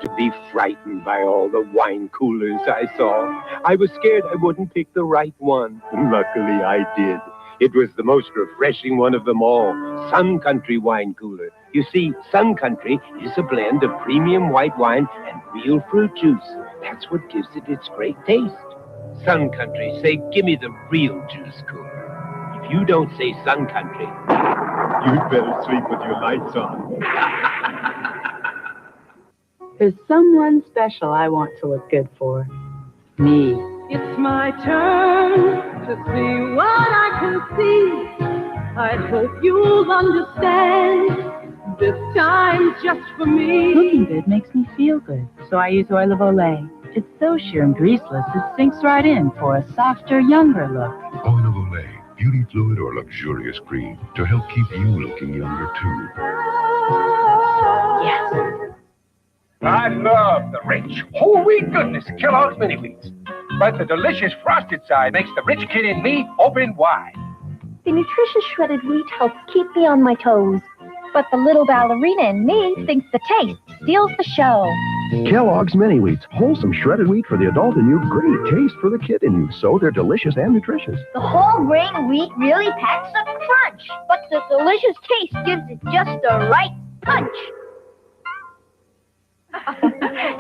To be frightened by all the wine coolers I saw. I was scared I wouldn't pick the right one. Luckily, I did. It was the most refreshing one of them all, Sun Country wine cooler. You see, Sun Country is a blend of premium white wine and real fruit juice. That's what gives it its great taste. Sun Country, say, give me the real juice cooler. If you don't say Sun Country, you'd better sleep with your lights on. There's someone special I want to look good for. Me. It's my turn to see what I can see. I hope you'll understand. This time's just for me. Looking good makes me feel good, so I use Oil of Olay. It's so sheer and greaseless, it sinks right in for a softer, younger look. Oil of Olay, beauty fluid or luxurious cream to help keep you looking younger, too. Yes. I love the rich, whole wheat goodness of Kellogg's Mini Wheats. But the delicious frosted side makes the rich kid in me open wide. The nutritious shredded wheat helps keep me on my toes. But the little ballerina in me thinks the taste steals the show. Kellogg's Mini Wheats, wholesome shredded wheat for the adult in you, great taste for the kid in you. So they're delicious and nutritious. The whole grain wheat really packs a crunch, but the delicious taste gives it just the right punch.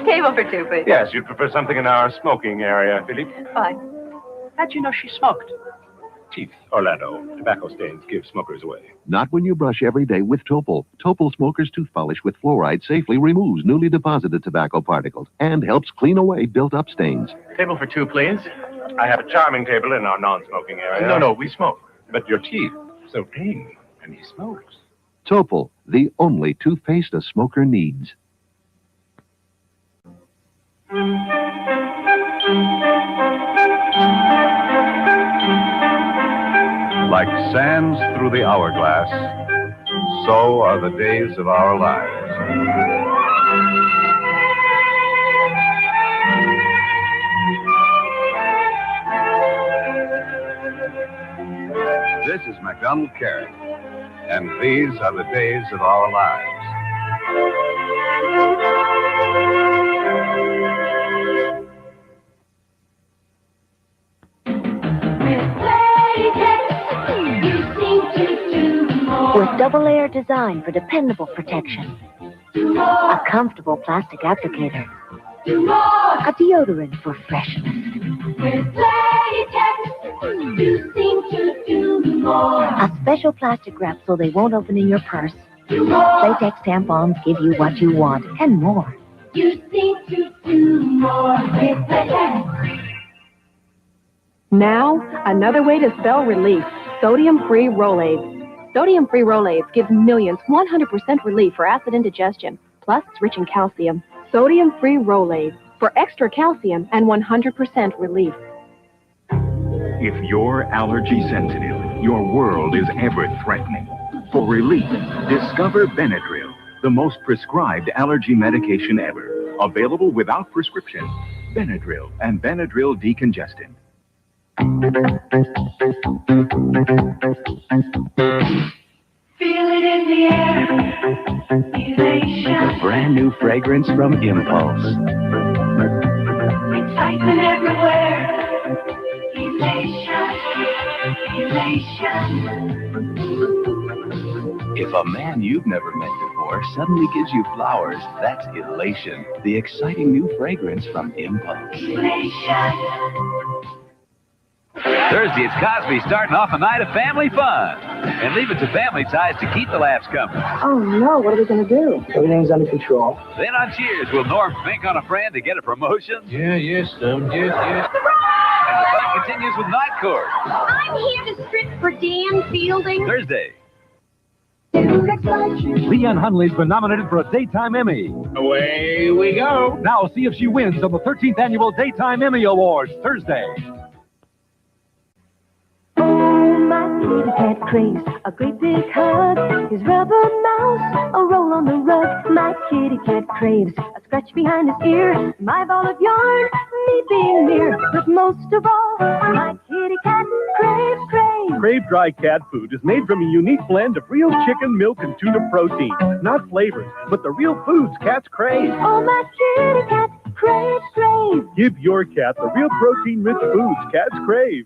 Table for two, please. Yes, you'd prefer something in our smoking area, Philippe. Fine. How'd you know she smoked? Teeth, Orlando. Tobacco stains give smokers away. Not when you brush every day with Topol. Topol Smoker's Tooth Polish with fluoride safely removes newly deposited tobacco particles and helps clean away built-up stains. Table for two, please. I have a charming table in our non-smoking area. No, we smoke. But your teeth, so clean, and he smokes. Topol, the only toothpaste a smoker needs. Like sands through the hourglass, so are the days of our lives. This is MacDonald Carey, and these are the days of our lives. With double-layer design for dependable protection. A comfortable plastic applicator. A deodorant for freshness. With Playtex, you seem to do more. A special plastic wrap so they won't open in your purse. Playtex tampons give you what you want and more. You seem to do more with Playtex. Now, another way to spell relief. Sodium-free Rolaids. Sodium-free Rolaids gives millions 100% relief for acid indigestion. Plus, it's rich in calcium. Sodium-free Rolaids for extra calcium and 100% relief. If you're allergy sensitive, your world is ever threatening. For relief, discover Benadryl, the most prescribed allergy medication ever. Available without prescription. Benadryl and Benadryl decongestant. Feel it in the air. Elation. A brand new fragrance from Impulse. Excitement everywhere. Elation. If a man you've never met before suddenly gives you flowers, that's elation. The exciting new fragrance from Impulse. Elation. Thursday, it's Cosby starting off a night of family fun. And leave it to family ties to keep the laughs coming. Oh, no. What are we going to do? Everything's under control. Then on Cheers, will Norm think on a friend to get a promotion? Yes, Tom, yes. And the fun continues with Night Court. I'm here to strip for Dan Fielding. Thursday. Leanne Hunley's been nominated for a Daytime Emmy. Away we go. Now see if she wins on the 13th Annual Daytime Emmy Awards, Thursday. Oh, my kitty cat craves a great big hug. His rubber mouse, a roll on the rug. My kitty cat craves a scratch behind his ear. My ball of yarn, me being near. But most of all, my kitty cat craves Crave Dry cat food is made from a unique blend of real chicken, milk, and tuna protein. Not flavors, but the real foods cats crave. Oh, my kitty cat craves. Give your cat the real protein-rich foods cats crave.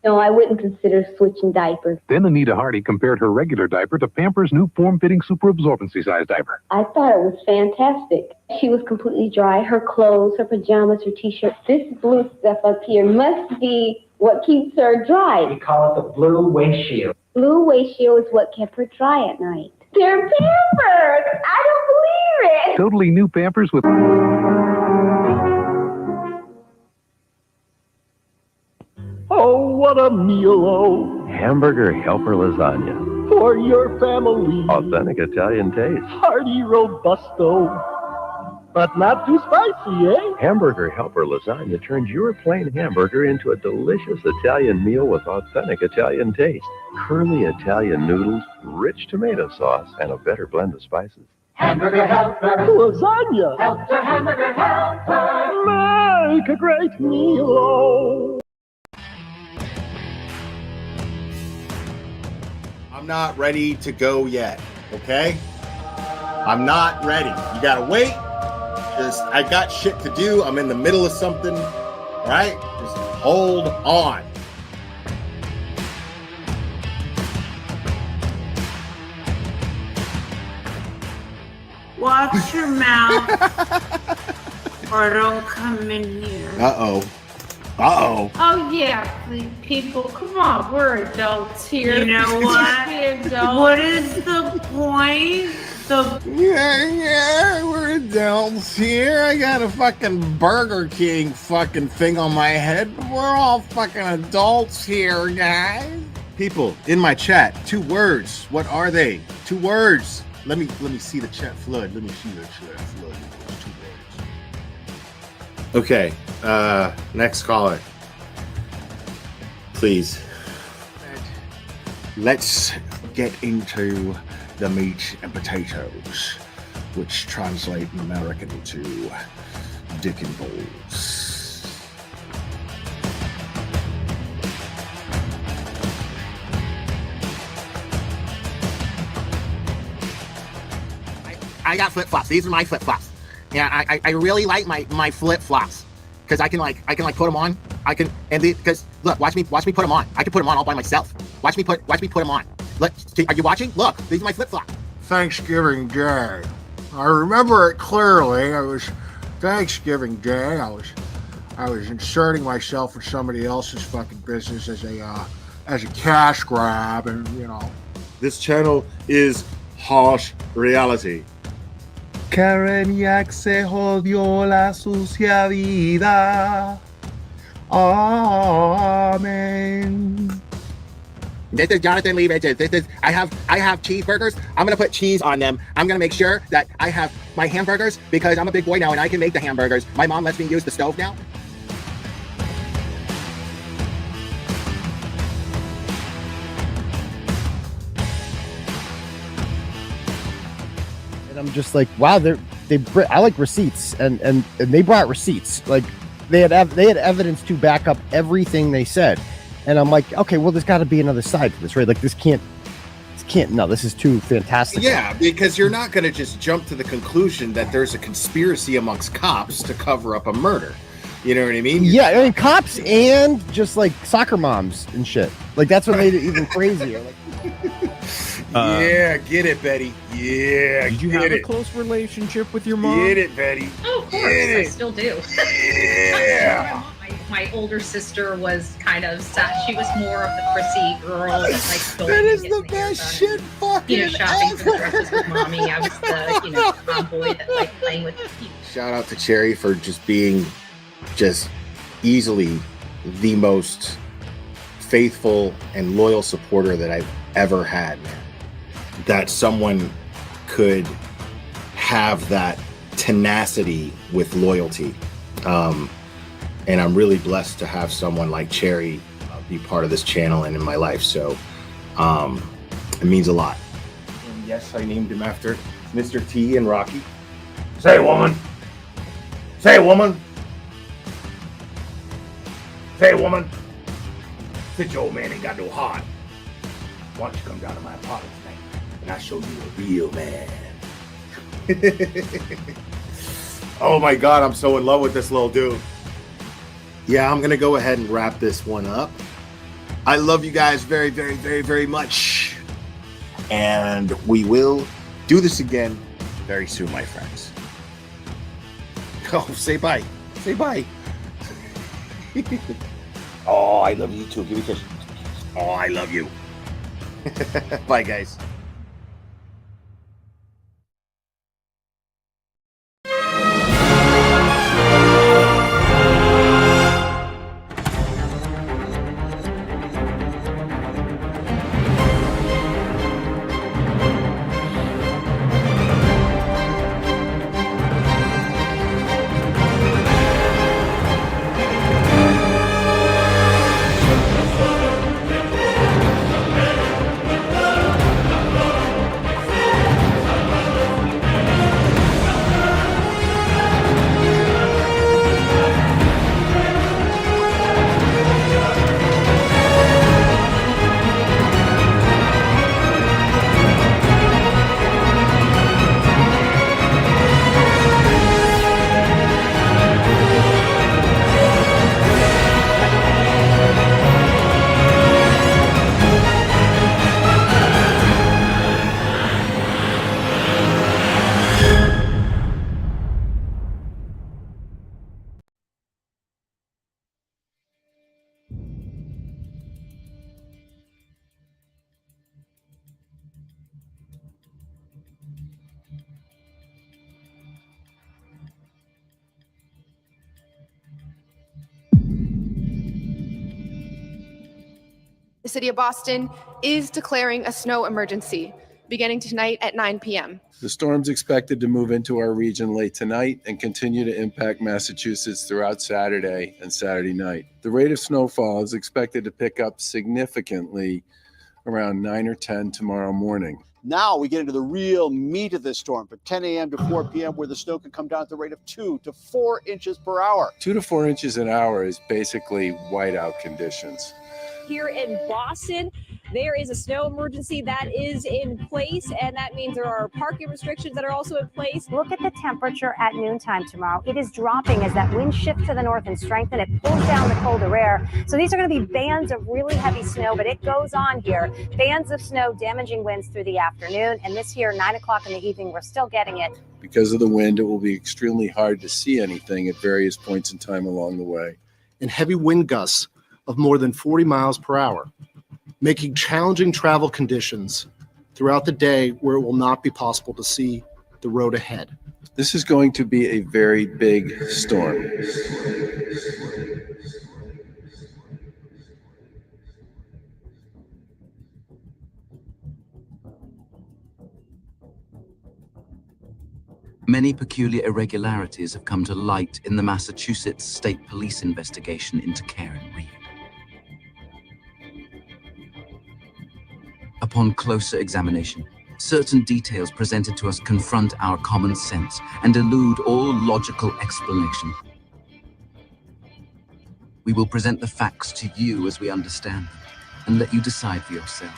No, I wouldn't consider switching diapers. Then Anita Hardy compared her regular diaper to Pampers' new form-fitting super absorbency size diaper. I thought it was fantastic. She was completely dry. Her clothes, her pajamas, her t-shirt. This blue stuff up here must be what keeps her dry. We call it the blue waist shield. Blue waist shield is what kept her dry at night. They're Pampers! I don't believe it! Totally new Pampers with... Oh, what a meal, oh, Hamburger helper lasagna. for your family. Authentic Italian taste. Hearty robusto, but not too spicy, eh? Hamburger helper lasagna turns your plain hamburger into a delicious Italian meal with authentic Italian taste. Curly Italian noodles, rich tomato sauce, and a better blend of spices. Hamburger helper. Lasagna. Helper, hamburger helper. Make a great meal, oh. I'm not ready to go yet, okay? I'm not ready. You gotta wait. I got shit to do. I'm in the middle of something, right? Just hold on. Watch your mouth or don't come in here. Uh-oh. Uh-oh. Oh, yeah, people, come on, we're adults here. You know what? What is the point? Yeah, we're adults here. I got a fucking Burger King fucking thing on my head. But we're all fucking adults here, guys. People in my chat, 2 words. What are they? 2 words. Let me see the chat flood. Let me see the chat flood. 2 words. Okay. Next caller. Please. Let's get into the meat and potatoes, which translate in American to dick and balls. I got flip-flops. These are my flip-flops. Yeah, I really like my flip-flops because I can put them on. Because look, watch me put them on. I can put them on all by myself. Watch me put them on. Look, are you watching? Look, these are my flip-flops. Thanksgiving Day. I remember it clearly. It was Thanksgiving Day. I was inserting myself in somebody else's fucking business as a cash grab, and you know. This channel is harsh reality. Kareniak se jodió la sucia vida. Amen. This is Jonathan Lee Ridges. I have cheeseburgers. I'm gonna put cheese on them. I'm gonna make sure that I have my hamburgers because I'm a big boy now and I can make the hamburgers. My mom lets me use the stove now. And I'm just like, wow, I like receipts, and they brought receipts. Like they had evidence to back up everything they said. And I'm like, okay, well, there's got to be another side to this, right? Like this can't. No, this is too fantastic. Yeah, because you're not going to just jump to the conclusion that there's a conspiracy amongst cops to cover up a murder. You know what I mean? Yeah, I mean, cops and just like soccer moms and shit. Like that's what made it even crazier. Like, yeah, get it, Betty. Yeah, did you have a close relationship with your mom? Get it, Betty. Oh, of course, I still do. Yeah. My older sister was kind of sad. She was more of the prissy girl that like going that is and the best shit fucking shopping for dresses with mommy. I was the tomboy that liked playing with. Shout out to Cherry for just being just easily the most faithful and loyal supporter that I've ever had. That someone could have that tenacity with loyalty. And I'm really blessed to have someone like Cherry be part of this channel and in my life. So it means a lot. And yes, I named him after Mr. T and Rocky. Say, woman. Say, woman. Say, woman. Fit your old man ain't got no heart. Why don't you come down to my apartment tonight and I'll show you a real man. Oh my God, I'm so in love with this little dude. Yeah, I'm gonna go ahead and wrap this one up. I love you guys very, very, very, very much. And we will do this again very soon, my friends. Oh, say bye. Say bye. Oh, I love you too. Give me a kiss. Oh, I love you. Bye, guys. The City of Boston is declaring a snow emergency beginning tonight at 9 p.m. The storm's expected to move into our region late tonight and continue to impact Massachusetts throughout Saturday and Saturday night. The rate of snowfall is expected to pick up significantly around 9 or 10 tomorrow morning. Now we get into the real meat of this storm from 10 a.m. to 4 p.m. where the snow can come down at the rate of 2 to 4 inches per hour. 2 to 4 inches an hour is basically whiteout conditions. Here in Boston, there is a snow emergency that is in place, and that means there are parking restrictions that are also in place. Look at the temperature at noontime tomorrow. It is dropping as that wind shifts to the north and strengthen. It pulls down the colder air. So these are going to be bands of really heavy snow, but it goes on here. Bands of snow, damaging winds through the afternoon. And this here, 9 o'clock in the evening, we're still getting it. Because of the wind, it will be extremely hard to see anything at various points in time along the way. And heavy wind gusts of more than 40 miles per hour, making challenging travel conditions throughout the day where it will not be possible to see the road ahead. This is going to be a very big storm. Many peculiar irregularities have come to light in the Massachusetts State Police investigation into Karen Reed. Upon closer examination, certain details presented to us confront our common sense and elude all logical explanation. We will present the facts to you as we understand them and let you decide for yourselves.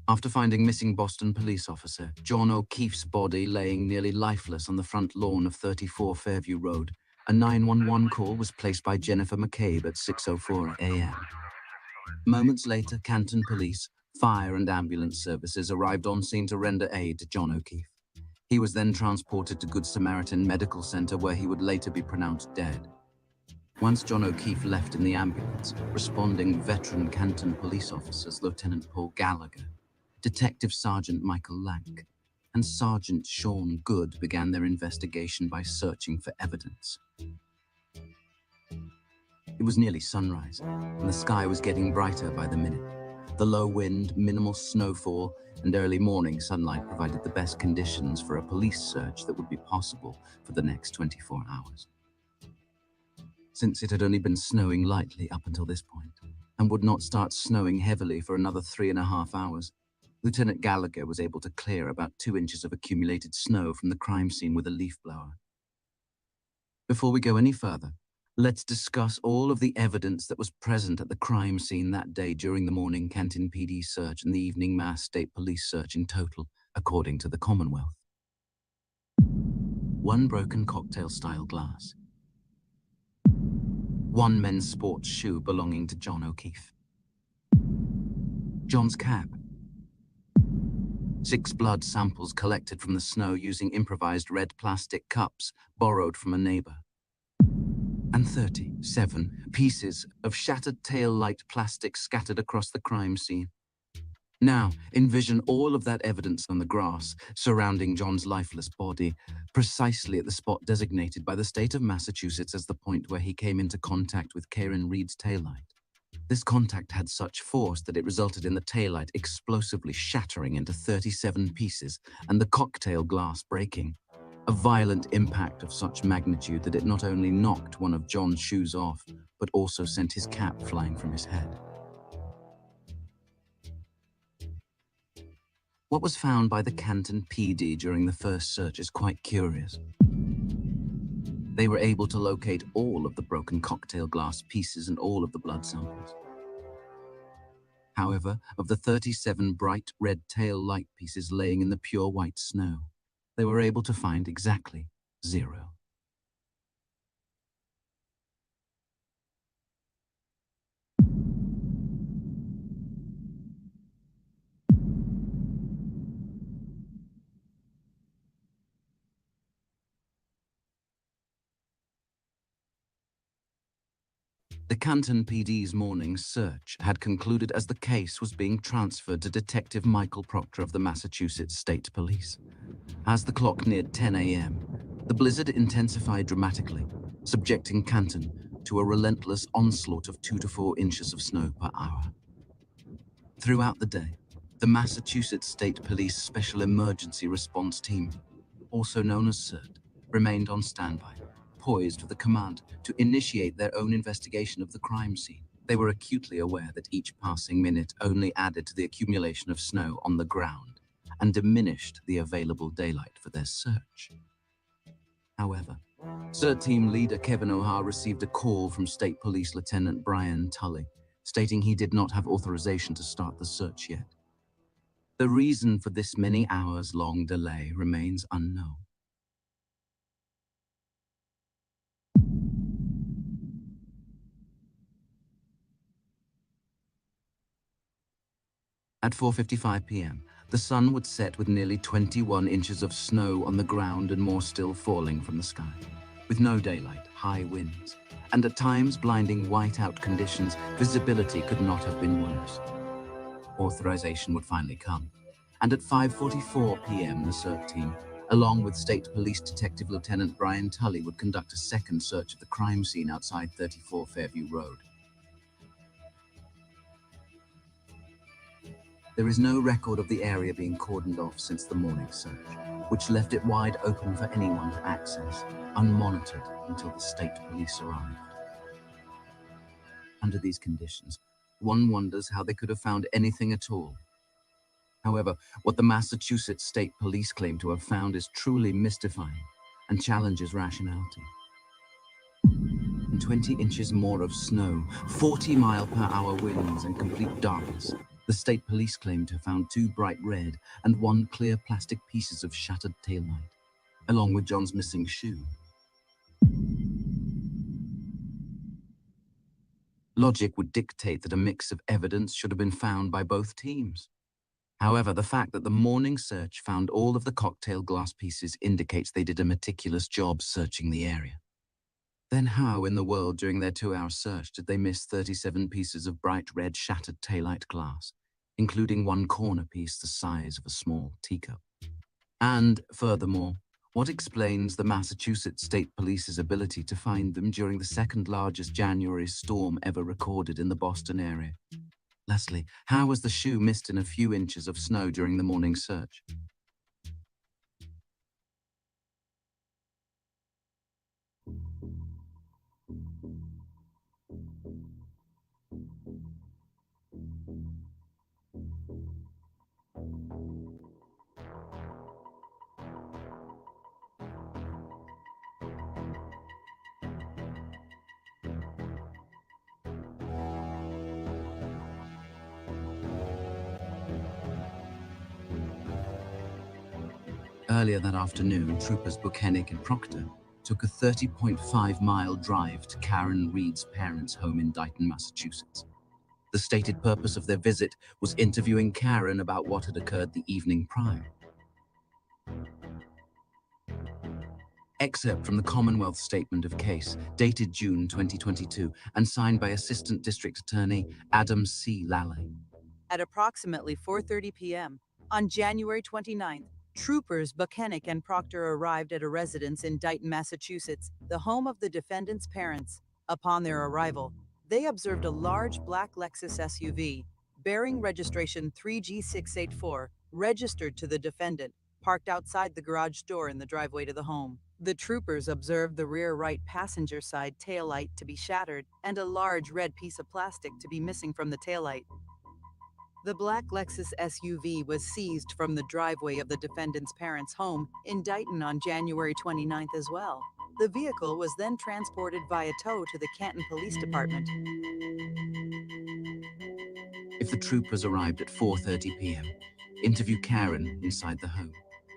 After finding missing Boston police officer John O'Keefe's body laying nearly lifeless on the front lawn of 34 Fairview Road, a 911 call was placed by Jennifer McCabe at 6:04 a.m. Moments later, Canton Police, fire and ambulance services arrived on scene to render aid to John O'Keefe. He was then transported to Good Samaritan Medical Center where he would later be pronounced dead. Once John O'Keefe left in the ambulance, responding veteran Canton police officers Lieutenant Paul Gallagher, Detective Sergeant Michael Lank, and Sergeant Sean Good began their investigation by searching for evidence. It was nearly sunrise, and the sky was getting brighter by the minute. The low wind, minimal snowfall, and early morning sunlight provided the best conditions for a police search that would be possible for the next 24 hours. Since it had only been snowing lightly up until this point, and would not start snowing heavily for another 3.5 hours, Lieutenant Gallagher was able to clear about 2 inches of accumulated snow from the crime scene with a leaf blower. Before we go any further, let's discuss all of the evidence that was present at the crime scene that day during the morning Canton PD search and the evening Mass State Police search in total, according to the Commonwealth. 1 broken cocktail-style glass. 1 men's sports shoe belonging to John O'Keefe. John's cap. 6 blood samples collected from the snow using improvised red plastic cups borrowed from a neighbor. And 37 pieces of shattered tail light plastic scattered across the crime scene. Now, envision all of that evidence on the grass surrounding John's lifeless body, precisely at the spot designated by the state of Massachusetts as the point where he came into contact with Karen Reed's taillight. This contact had such force that it resulted in the taillight explosively shattering into 37 pieces and the cocktail glass breaking. A violent impact of such magnitude that it not only knocked one of John's shoes off, but also sent his cap flying from his head. What was found by the Canton PD during the first search is quite curious. They were able to locate all of the broken cocktail glass pieces and all of the blood samples. However, of the 37 bright red tail light pieces laying in the pure white snow, they were able to find exactly 0. The Canton PD's morning search had concluded as the case was being transferred to Detective Michael Proctor of the Massachusetts State Police. As the clock neared 10 a.m., the blizzard intensified dramatically, subjecting Canton to a relentless onslaught of 2 to 4 inches of snow per hour. Throughout the day, the Massachusetts State Police Special Emergency Response Team, also known as CERT, remained on standby, poised with the command to initiate their own investigation of the crime scene. They were acutely aware that each passing minute only added to the accumulation of snow on the ground and diminished the available daylight for their search. However, CERT team leader Kevin O'Hare received a call from State Police Lieutenant Brian Tully, stating he did not have authorization to start the search yet. The reason for this many hours-long delay remains unknown. At 4:55 p.m., the sun would set with nearly 21 inches of snow on the ground and more still falling from the sky. With no daylight, high winds, and at times blinding whiteout conditions, visibility could not have been worse. Authorization would finally come, and at 5:44 p.m. the CERT team, along with State Police Detective Lieutenant Brian Tully, would conduct a second search of the crime scene outside 34 Fairview Road. There is no record of the area being cordoned off since the morning search, which left it wide open for anyone to access, unmonitored until the state police arrived. Under these conditions, one wonders how they could have found anything at all. However, what the Massachusetts State Police claim to have found is truly mystifying and challenges rationality. And 20 inches more of snow, 40-mile-per-hour winds, and complete darkness. The state police claim to have found 2 bright red and 1 clear plastic pieces of shattered taillight, along with John's missing shoe. Logic would dictate that a mix of evidence should have been found by both teams. However, the fact that the morning search found all of the cocktail glass pieces indicates they did a meticulous job searching the area. Then how in the world during their 2-hour search did they miss 37 pieces of bright red shattered taillight glass, including 1 corner piece the size of a small teacup? And furthermore, what explains the Massachusetts State Police's ability to find them during the second largest January storm ever recorded in the Boston area? Leslie, how was the shoe missed in a few inches of snow during the morning search? Earlier that afternoon, troopers Buchanan and Proctor took a 30.5-mile drive to Karen Reed's parents' home in Dighton, Massachusetts. The stated purpose of their visit was interviewing Karen about what had occurred the evening prior. Excerpt from the Commonwealth Statement of Case, dated June 2022, and signed by Assistant District Attorney Adam C. Lally. At approximately 4:30 p.m. on January 29th, troopers Buchanan and Proctor arrived at a residence in Dighton, Massachusetts, the home of the defendant's parents. Upon their arrival, they observed a large black Lexus SUV bearing registration 3G684, registered to the defendant, parked outside the garage door in the driveway to the home. The troopers observed the rear right passenger side taillight to be shattered and a large red piece of plastic to be missing from the taillight. The black Lexus SUV was seized from the driveway of the defendant's parents' home in Dighton on January 29th as well. The vehicle was then transported via tow to the Canton Police Department. If the troopers arrived at 4:30 p.m., interview Karen inside the home,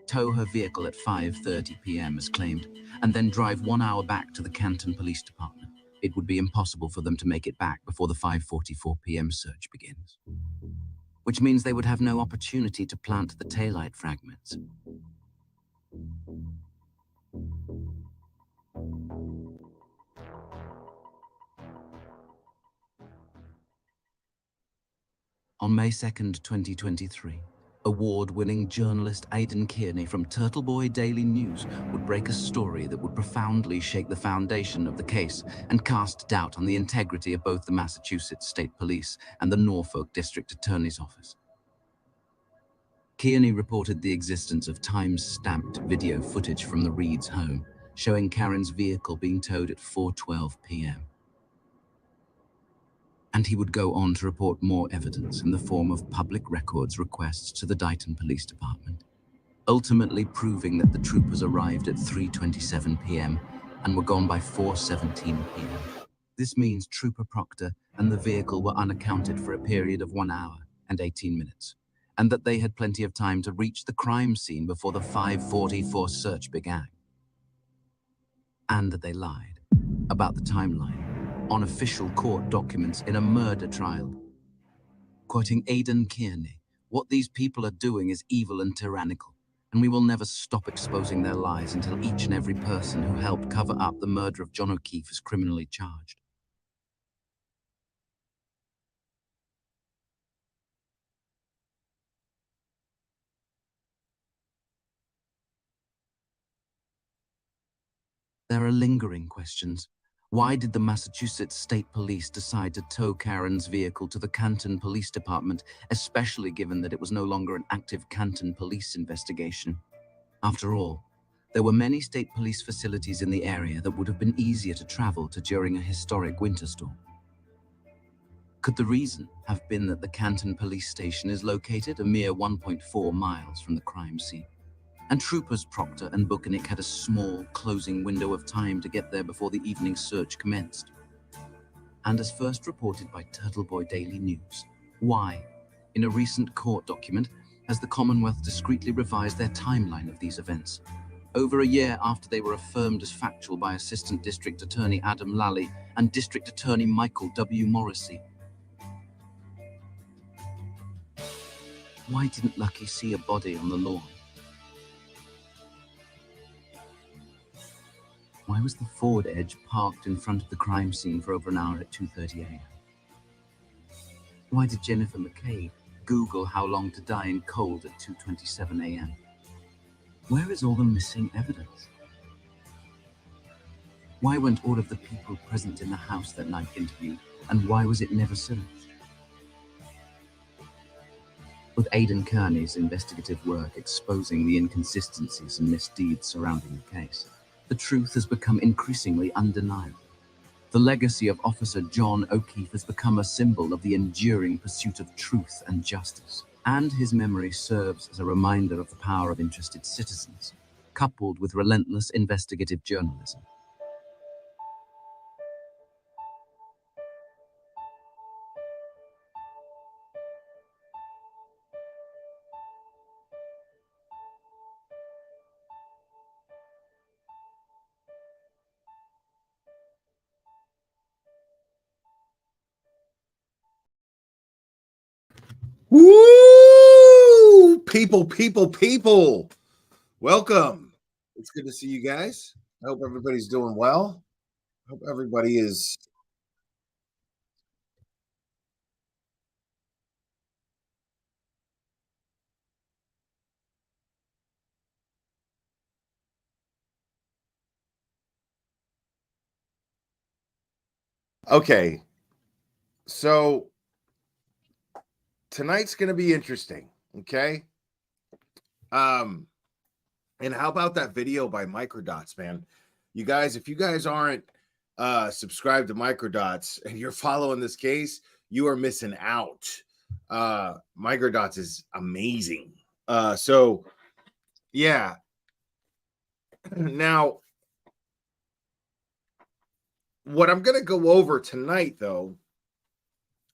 tow her vehicle at 5:30 p.m. as claimed, and then drive 1 hour back to the Canton Police Department, it would be impossible for them to make it back before the 5:44 p.m. search begins. Which means they would have no opportunity to plant the taillight fragments. On May 2nd, 2023, award-winning journalist Aidan Kearney from Turtleboy Daily News would break a story that would profoundly shake the foundation of the case and cast doubt on the integrity of both the Massachusetts State Police and the Norfolk District Attorney's Office. Kearney reported the existence of time-stamped video footage from the Reeds' home, showing Karen's vehicle being towed at 4:12 p.m. And he would go on to report more evidence in the form of public records requests to the Dighton Police Department, ultimately proving that the troopers arrived at 3:27 p.m. and were gone by 4:17 p.m. This means Trooper Proctor and the vehicle were unaccounted for a period of 1 hour and 18 minutes, and that they had plenty of time to reach the crime scene before the 5:44 search began. And that they lied about the timeline on official court documents in a murder trial. Quoting Aidan Kearney, "What these people are doing is evil and tyrannical, and we will never stop exposing their lies until each and every person who helped cover up the murder of John O'Keefe is criminally charged." There are lingering questions. Why did the Massachusetts State Police decide to tow Karen's vehicle to the Canton Police Department, especially given that it was no longer an active Canton police investigation? After all, there were many state police facilities in the area that would have been easier to travel to during a historic winter storm. Could the reason have been that the Canton Police Station is located a mere 1.4 miles from the crime scene? And troopers Proctor and Buchanan had a small, closing window of time to get there before the evening search commenced. And as first reported by Turtleboy Daily News, why, in a recent court document, has the Commonwealth discreetly revised their timeline of these events, over a year after they were affirmed as factual by Assistant District Attorney Adam Lally and District Attorney Michael W. Morrissey? Why didn't Lucky see a body on the lawn? Why was the Ford Edge parked in front of the crime scene for over an hour at 2:30 a.m.? Why did Jennifer McCabe Google how long to die in cold at 2:27 a.m.? Where is all the missing evidence? Why weren't all of the people present in the house that night interviewed, and why was it never served? With Aidan Kearney's investigative work exposing the inconsistencies and misdeeds surrounding the case, the truth has become increasingly undeniable. The legacy of Officer John O'Keefe has become a symbol of the enduring pursuit of truth and justice, and his memory serves as a reminder of the power of interested citizens, coupled with relentless investigative journalism. Woo! People. Welcome. It's good to see you guys. I hope everybody's doing well. I hope everybody is. Okay. So tonight's going to be interesting. Okay. And how about that video by Microdots, man? You guys, if you guys aren't subscribed to Microdots and you're following this case, you are missing out. Microdots is amazing. So yeah. Now, what I'm going to go over tonight, though,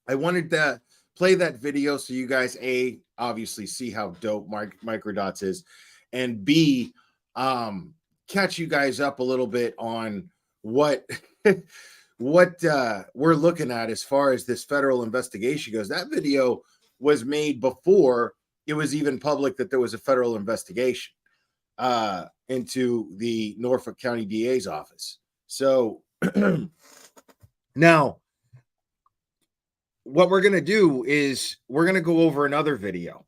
I wanted to play that video so you guys, A, obviously see how dope Microdots is, and B, catch you guys up a little bit on what we're looking at as far as this federal investigation goes. That video was made before it was even public that there was a federal investigation into the Norfolk County DA's office. So now what we're going to do is we're going to go over another video.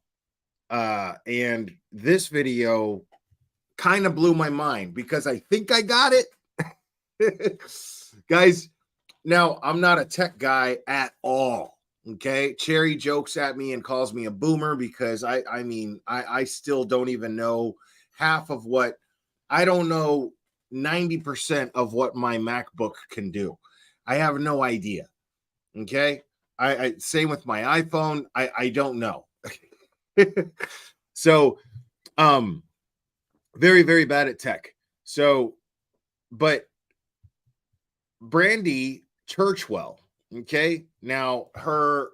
And this video kind of blew my mind because I think I got it. Guys, now I'm not a tech guy at all. Okay. Cherry jokes at me and calls me a boomer because I still don't even know half of what I don't know 90% of what my MacBook can do. I have no idea. Okay. I same with my iPhone. I don't know. So, very, very bad at tech. So, but Brandy Churchwell, okay, now her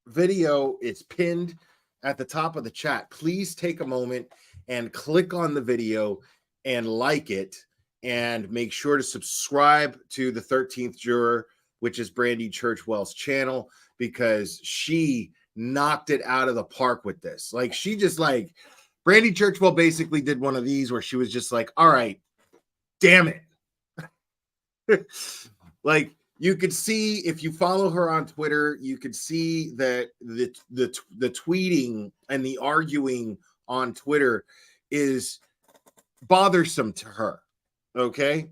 video is pinned at the top of the chat. Please take a moment and click on the video and like it, and make sure to subscribe to the 13th Juror, which is Brandy Churchwell's channel, because she knocked it out of the park with this. Like, she just like, Brandy Churchwell basically did one of these where she was just like, all right, damn it. Like, you could see, if you follow her on Twitter, you could see that the tweeting and the arguing on Twitter is bothersome to her. Okay.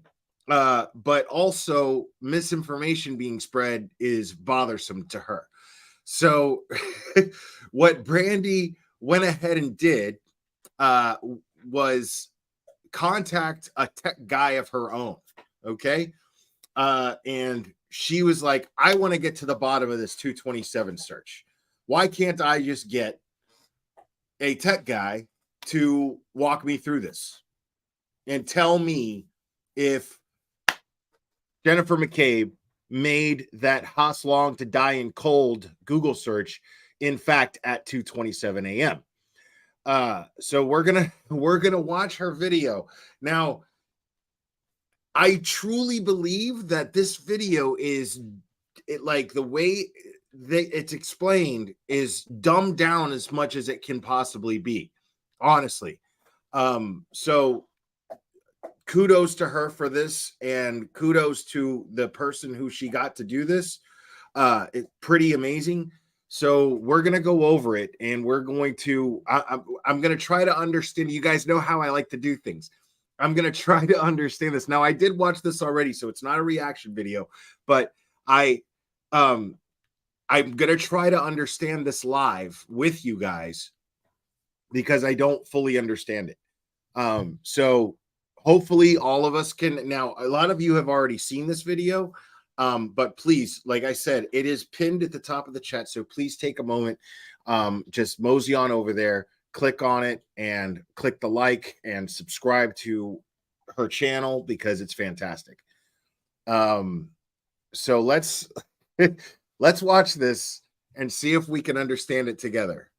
But also misinformation being spread is bothersome to her. So what Brandy went ahead and did was contact a tech guy of her own. Okay. And she was like, I want to get to the bottom of this 227 search. Why can't I just get a tech guy to walk me through this and tell me if Jennifer McCabe made that Haas Long to Die in Cold Google search, in fact, at 2:27 a.m. So we're gonna watch her video. Now, I truly believe that this video is like the way it's explained is dumbed down as much as it can possibly be, honestly. So kudos to her for this, and kudos to the person who she got to do this. It's pretty amazing. So we're going to go over it, and we're going to, I'm going to try to understand. You guys know how I like to do things. I'm going to try to understand this. Now, I did watch this already, so it's not a reaction video, but I'm going to try to understand this live with you guys because I don't fully understand it. So hopefully all of us can. Now, a lot of you have already seen this video, but please, like I said, it is pinned at the top of the chat. So please take a moment, just mosey on over there, click on it, and click the like and subscribe to her channel because it's fantastic. So let's watch this and see if we can understand it together.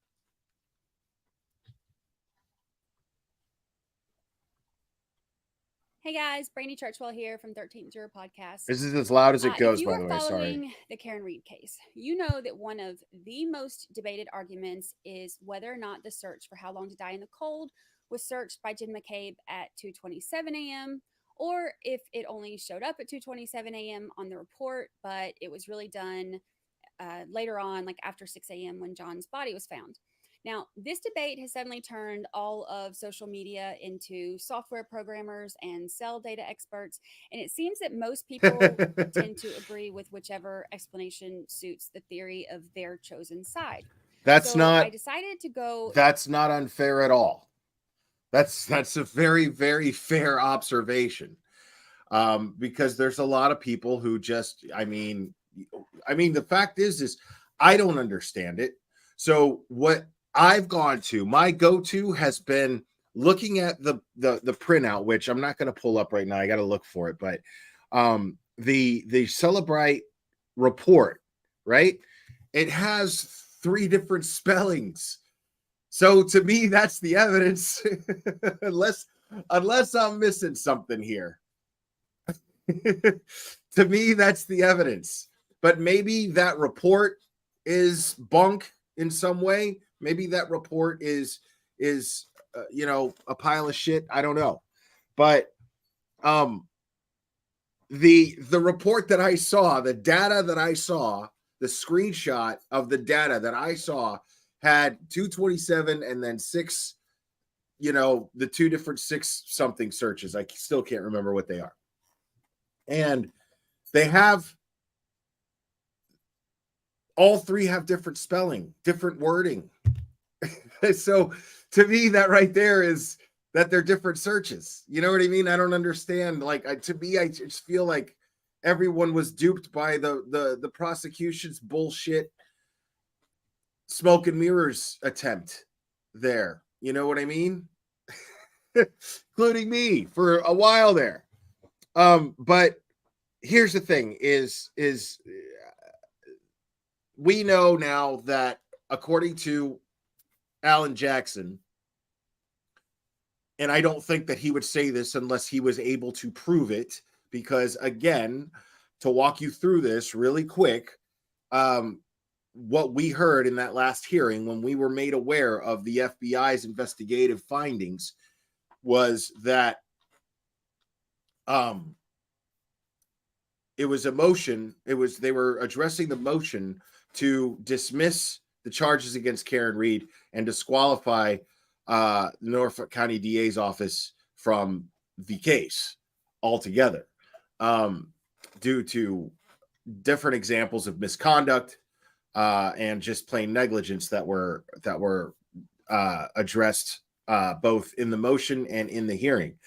Hey guys, Brainy Churchwell here from 13th Juror Podcast. This is as loud as it goes, if you by are the way. following Sorry. the Karen Reed case, you know that one of the most debated arguments is whether or not the search for how long to die in the cold was searched by Jen McCabe at 2:27 a.m. or if it only showed up at 2:27 a.m. on the report, but it was really done later on, like after 6 a.m. when John's body was found. Now, this debate has suddenly turned all of social media into software programmers and cell data experts, and it seems that most people tend to agree with whichever explanation suits the theory of their chosen side. I decided to go. That's not unfair at all. That's a very, very fair observation. Because there's a lot of people who just, I mean, the fact is I don't understand it. So what I've gone to, my go-to has been looking at the printout, which I'm not going to pull up right now. I got to look for it, but the Celebrite report, right? It has 3 different spellings. So to me, that's the evidence, unless I'm missing something here. To me, that's the evidence. But maybe that report is bunk in some way. Maybe that report is a pile of shit. I don't know. But the report that I saw, the data that I saw, the screenshot of the data that I saw had 227 and then 6, the 2 different 6 something searches. I still can't remember what they are. And they have all 3 have different spelling, different wording. So to me, that right there is that they're different searches. You know what I mean? I don't understand. To me, I just feel like everyone was duped by the prosecution's bullshit smoke and mirrors attempt there. You know what I mean? Including me for a while there. But here's the thing is we know now that according to Alan Jackson, and I don't think that he would say this unless he was able to prove it, because again, to walk you through this really quick, what we heard in that last hearing when we were made aware of the FBI's investigative findings was that it was a motion. They were addressing the motion to dismiss the charges against Karen Reed and disqualify the Norfolk County DA's office from the case altogether, due to different examples of misconduct and just plain negligence that were addressed both in the motion and in the hearing,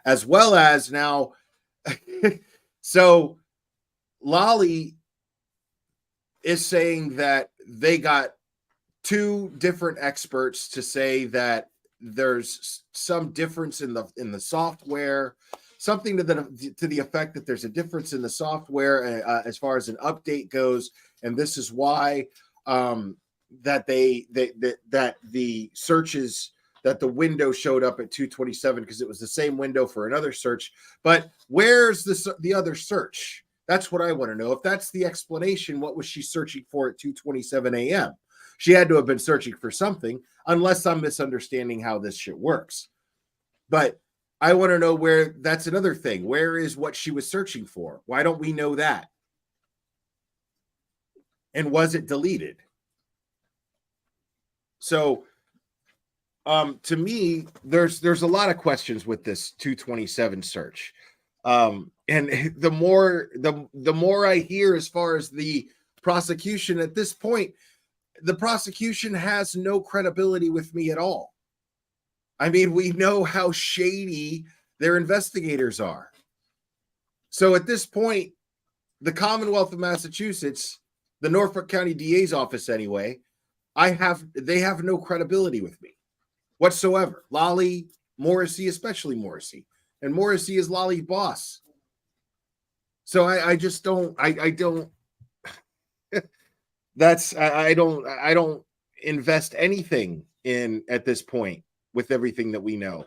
as well as now. So Lolly is saying that they got 2 different experts to say that there's some difference in the software, something to the effect that there's a difference in the software as far as an update goes, and this is why that the searches, that the window showed up at 227 because it was the same window for another search. But where's the other search? That's what I want to know. If that's the explanation, what was she searching for at 2:27 a.m.? She had to have been searching for something, unless I'm misunderstanding how this shit works. But I want to know where. That's another thing. Where is what she was searching for? Why don't we know that? And was it deleted? So to me, there's a lot of questions with this 227 search. And the more I hear as far as the prosecution at this point, the prosecution has no credibility with me at all. I mean, we know how shady their investigators are. So at this point, the Commonwealth of Massachusetts, the Norfolk County DA's office anyway, they have no credibility with me whatsoever. Lolly, Morrissey, especially Morrissey. And Morrissey is Lolly's boss. So I just don't, I don't, I don't invest anything in at this point with everything that we know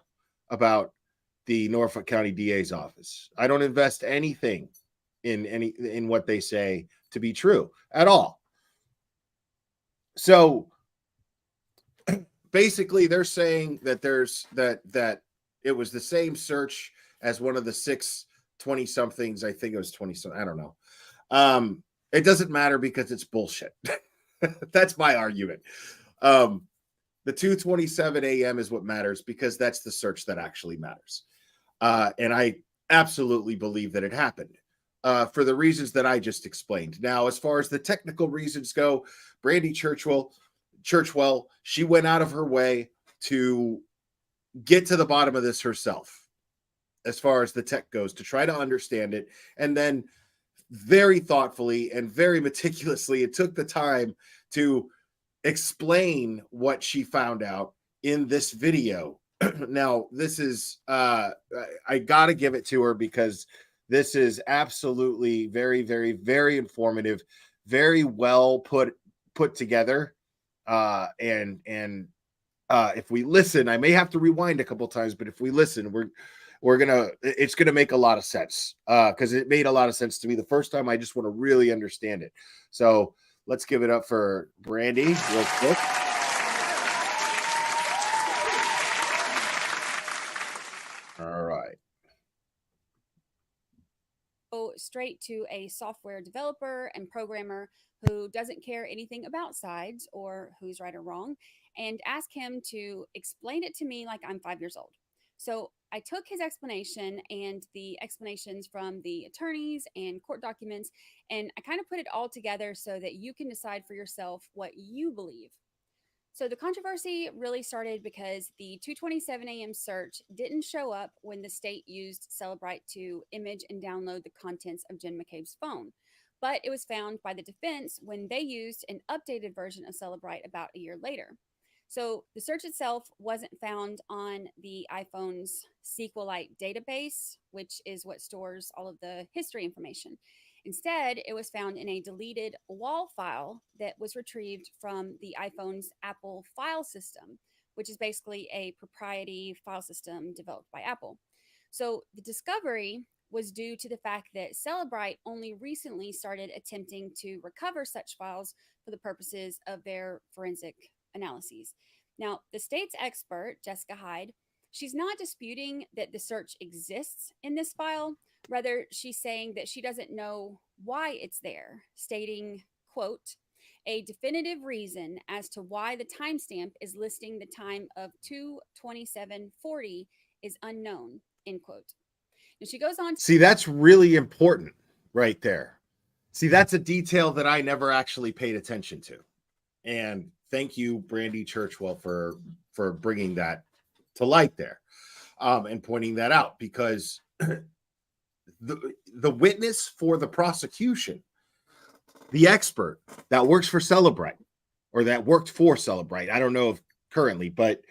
about the Norfolk County DA's office. I don't invest anything in what they say to be true at all. So basically they're saying that that it was the same search as one of the 620 somethings. I think it was 20 something. I don't know. It doesn't matter because it's bullshit. That's my argument. The 2:27 a.m. is what matters because that's the search that actually matters. And I absolutely believe that it happened for the reasons that I just explained. Now, as far as the technical reasons go, Brandy Churchwell, she went out of her way to get to the bottom of this herself, as far as the tech goes, to try to understand it. And then very thoughtfully and very meticulously, it took the time to explain what she found out in this video. Now, this is, I got to give it to her because this is absolutely very, very, very informative, very well put together. And if we listen, I may have to rewind a couple times, but if we listen, it's gonna make a lot of sense because it made a lot of sense to me the first time. I just want to really understand it. So let's give it up for Brandy real quick. All right. Go straight to a software developer and programmer who doesn't care anything about sides or who's right or wrong, and ask him to explain it to me like I'm 5 years old. So I took his explanation and the explanations from the attorneys and court documents, and I kind of put it all together so that you can decide for yourself what you believe. So the controversy really started because the 2:27 a.m. search didn't show up when the state used Celebrite to image and download the contents of Jen McCabe's phone. But it was found by the defense when they used an updated version of Celebrite about a year later. So the search itself wasn't found on the iPhone's SQLite database, which is what stores all of the history information. Instead, it was found in a deleted WAL file that was retrieved from the iPhone's Apple file system, which is basically a proprietary file system developed by Apple. So the discovery was due to the fact that Celebrite only recently started attempting to recover such files for the purposes of their forensic analyses. Now, the state's expert, Jessica Hyde, she's not disputing that the search exists in this file. Rather, she's saying that she doesn't know why it's there, stating, quote, a definitive reason as to why the timestamp is listing the time of 2:27:40 is unknown, end quote. And she goes on to see, that's really important right there. See, that's a detail that I never actually paid attention to. And thank you, Brandy Churchwell, for bringing that to light there and pointing that out, because the witness for the prosecution, the expert that works for Celebrite, or that worked for Celebrite, I don't know if currently, but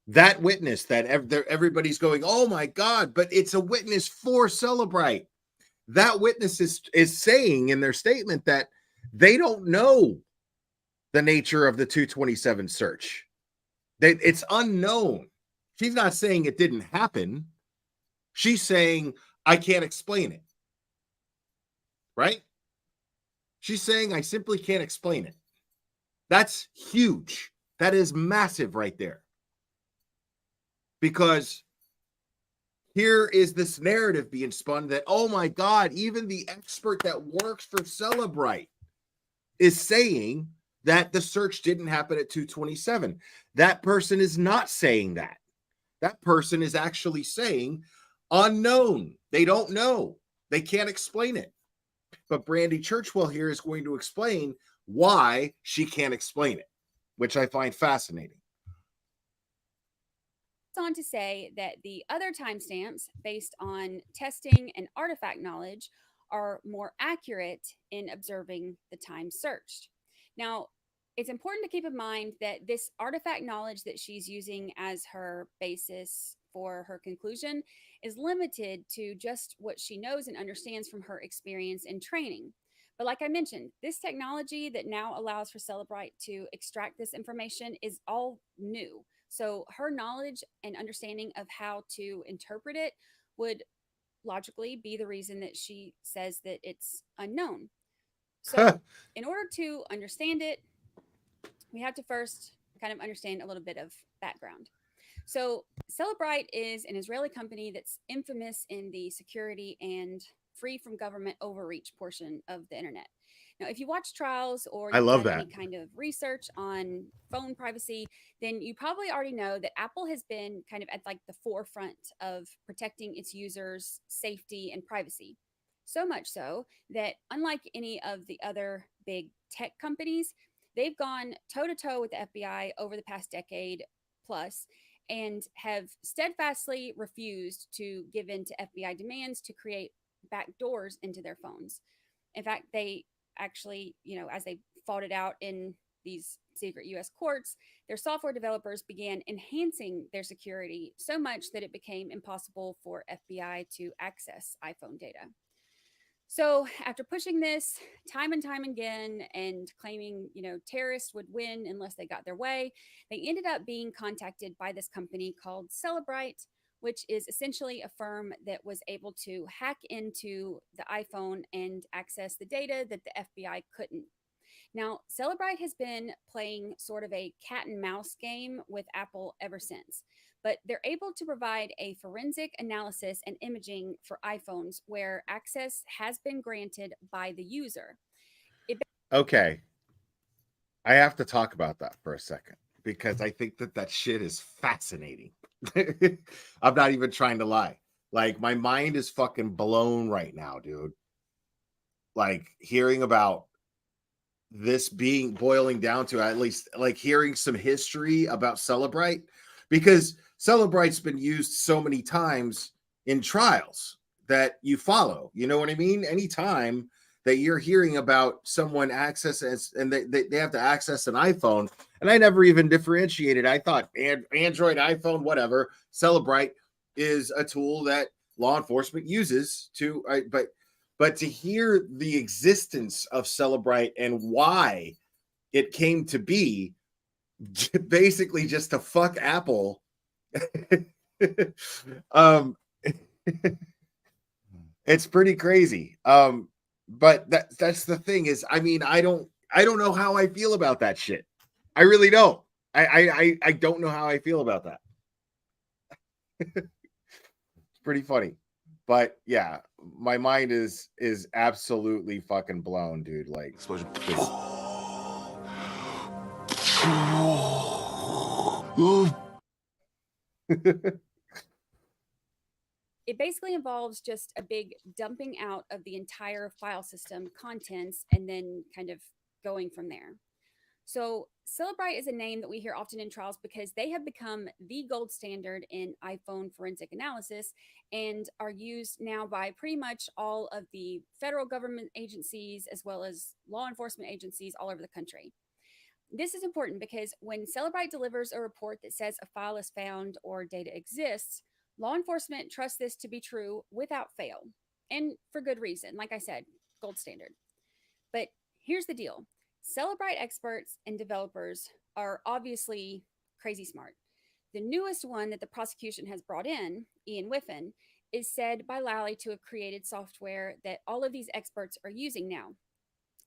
that witness that everybody's going, oh my God, but it's a witness for Celebrite. That witness is saying in their statement that they don't know the nature of the 2:27 search. It's unknown. She's not saying it didn't happen. She's saying, I can't explain it. Right? She's saying, I simply can't explain it. That's huge. That is massive right there. Because here is this narrative being spun that, oh my God, even the expert that works for Celebrite is saying that the search didn't happen at 2:27. That person is not saying that. That person is actually saying unknown. They don't know. They can't explain it. But Brandy Churchwell here is going to explain why she can't explain it, which I find fascinating. On to say that the other timestamps based on testing and artifact knowledge are more accurate in observing the time searched. Now, it's important to keep in mind that this artifact knowledge that she's using as her basis for her conclusion is limited to just what she knows and understands from her experience and training. But like I mentioned, this technology that now allows for Celebrite to extract this information is all new. So her knowledge and understanding of how to interpret it would logically be the reason that she says that it's unknown. So in order to understand it, we have to first kind of understand a little bit of background. So Celebrite is an Israeli company that's infamous in the security and free from government overreach portion of the internet. Now, if you watch trials or I you've love done that. any kind of research on phone privacy, then you probably already know that Apple has been kind of at like the forefront of protecting its users' safety and privacy. So much so that unlike any of the other big tech companies, they've gone toe to toe with the FBI over the past decade plus and have steadfastly refused to give in to FBI demands to create back doors into their phones. In fact, they actually, as they fought it out in these secret US courts, their software developers began enhancing their security so much that it became impossible for FBI to access iPhone data. So after pushing this time and time again and claiming, terrorists would win unless they got their way, they ended up being contacted by this company called Celebrite, which is essentially a firm that was able to hack into the iPhone and access the data that the FBI couldn't. Now, Celebrite has been playing sort of a cat and mouse game with Apple ever since, but they're able to provide a forensic analysis and imaging for iPhones where access has been granted by the user. Okay. I have to talk about that for a second because I think that shit is fascinating. I'm not even trying to lie. Like, my mind is fucking blown right now, dude. Like, hearing about this being boiling down to at least like hearing some history about Celebrite, because Celebrite's been used so many times in trials that you follow. You know what I mean? Anytime that you're hearing about someone access and they have to access an iPhone, and I never even differentiated. I thought Android, iPhone, whatever. Celebrite is a tool that law enforcement uses to, but to hear the existence of Celebrite and why it came to be, basically just to fuck Apple. It's pretty crazy. But that's the thing is, I mean, I don't know how I feel about that shit. I really don't. I don't know how I feel about that. It's pretty funny. But yeah, my mind is absolutely fucking blown, dude. Like, explosion. It basically involves just a big dumping out of the entire file system contents and then kind of going from there. So Celebrite is a name that we hear often in trials because they have become the gold standard in iPhone forensic analysis and are used now by pretty much all of the federal government agencies as well as law enforcement agencies all over the country. This is important because when Celebrite delivers a report that says a file is found or data exists, law enforcement trusts this to be true without fail, and for good reason. Like I said, gold standard. But here's the deal. Celebrite experts and developers are obviously crazy smart. The newest one that the prosecution has brought in, Ian Whiffen, is said by Lally to have created software that all of these experts are using now.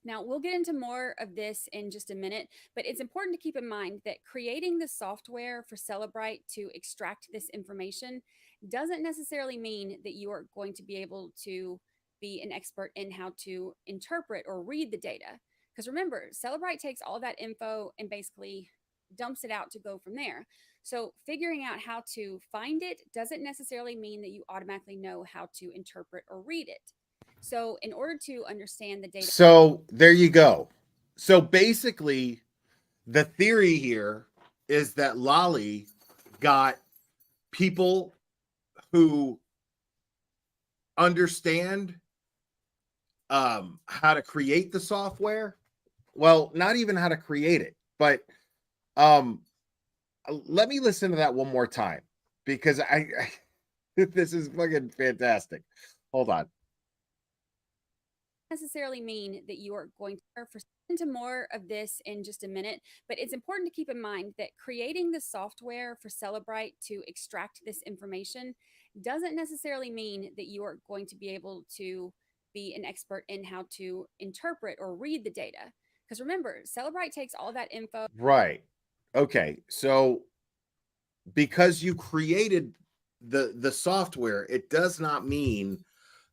Now, we'll get into more of this in just a minute, but it's important to keep in mind that creating the software for Celebrite to extract this information doesn't necessarily mean that you are going to be able to be an expert in how to interpret or read the data. Because remember, Celebrite takes all that info and basically dumps it out to go from there. So figuring out how to find it doesn't necessarily mean that you automatically know how to interpret or read it. So in order to understand the data. So there you go. So basically, the theory here is that Lolly got people who understand how to create the software. Well, not even how to create it, but let me listen to that one more time because I this is fucking fantastic. Hold on. Necessarily mean that you are going to into more of this in just a minute, but it's important to keep in mind that creating the software for Celebrite to extract this information doesn't necessarily mean that you are going to be able to be an expert in how to interpret or read the data. Because remember, Celebrite takes all that info. Right. Okay. So because you created the software, it does not mean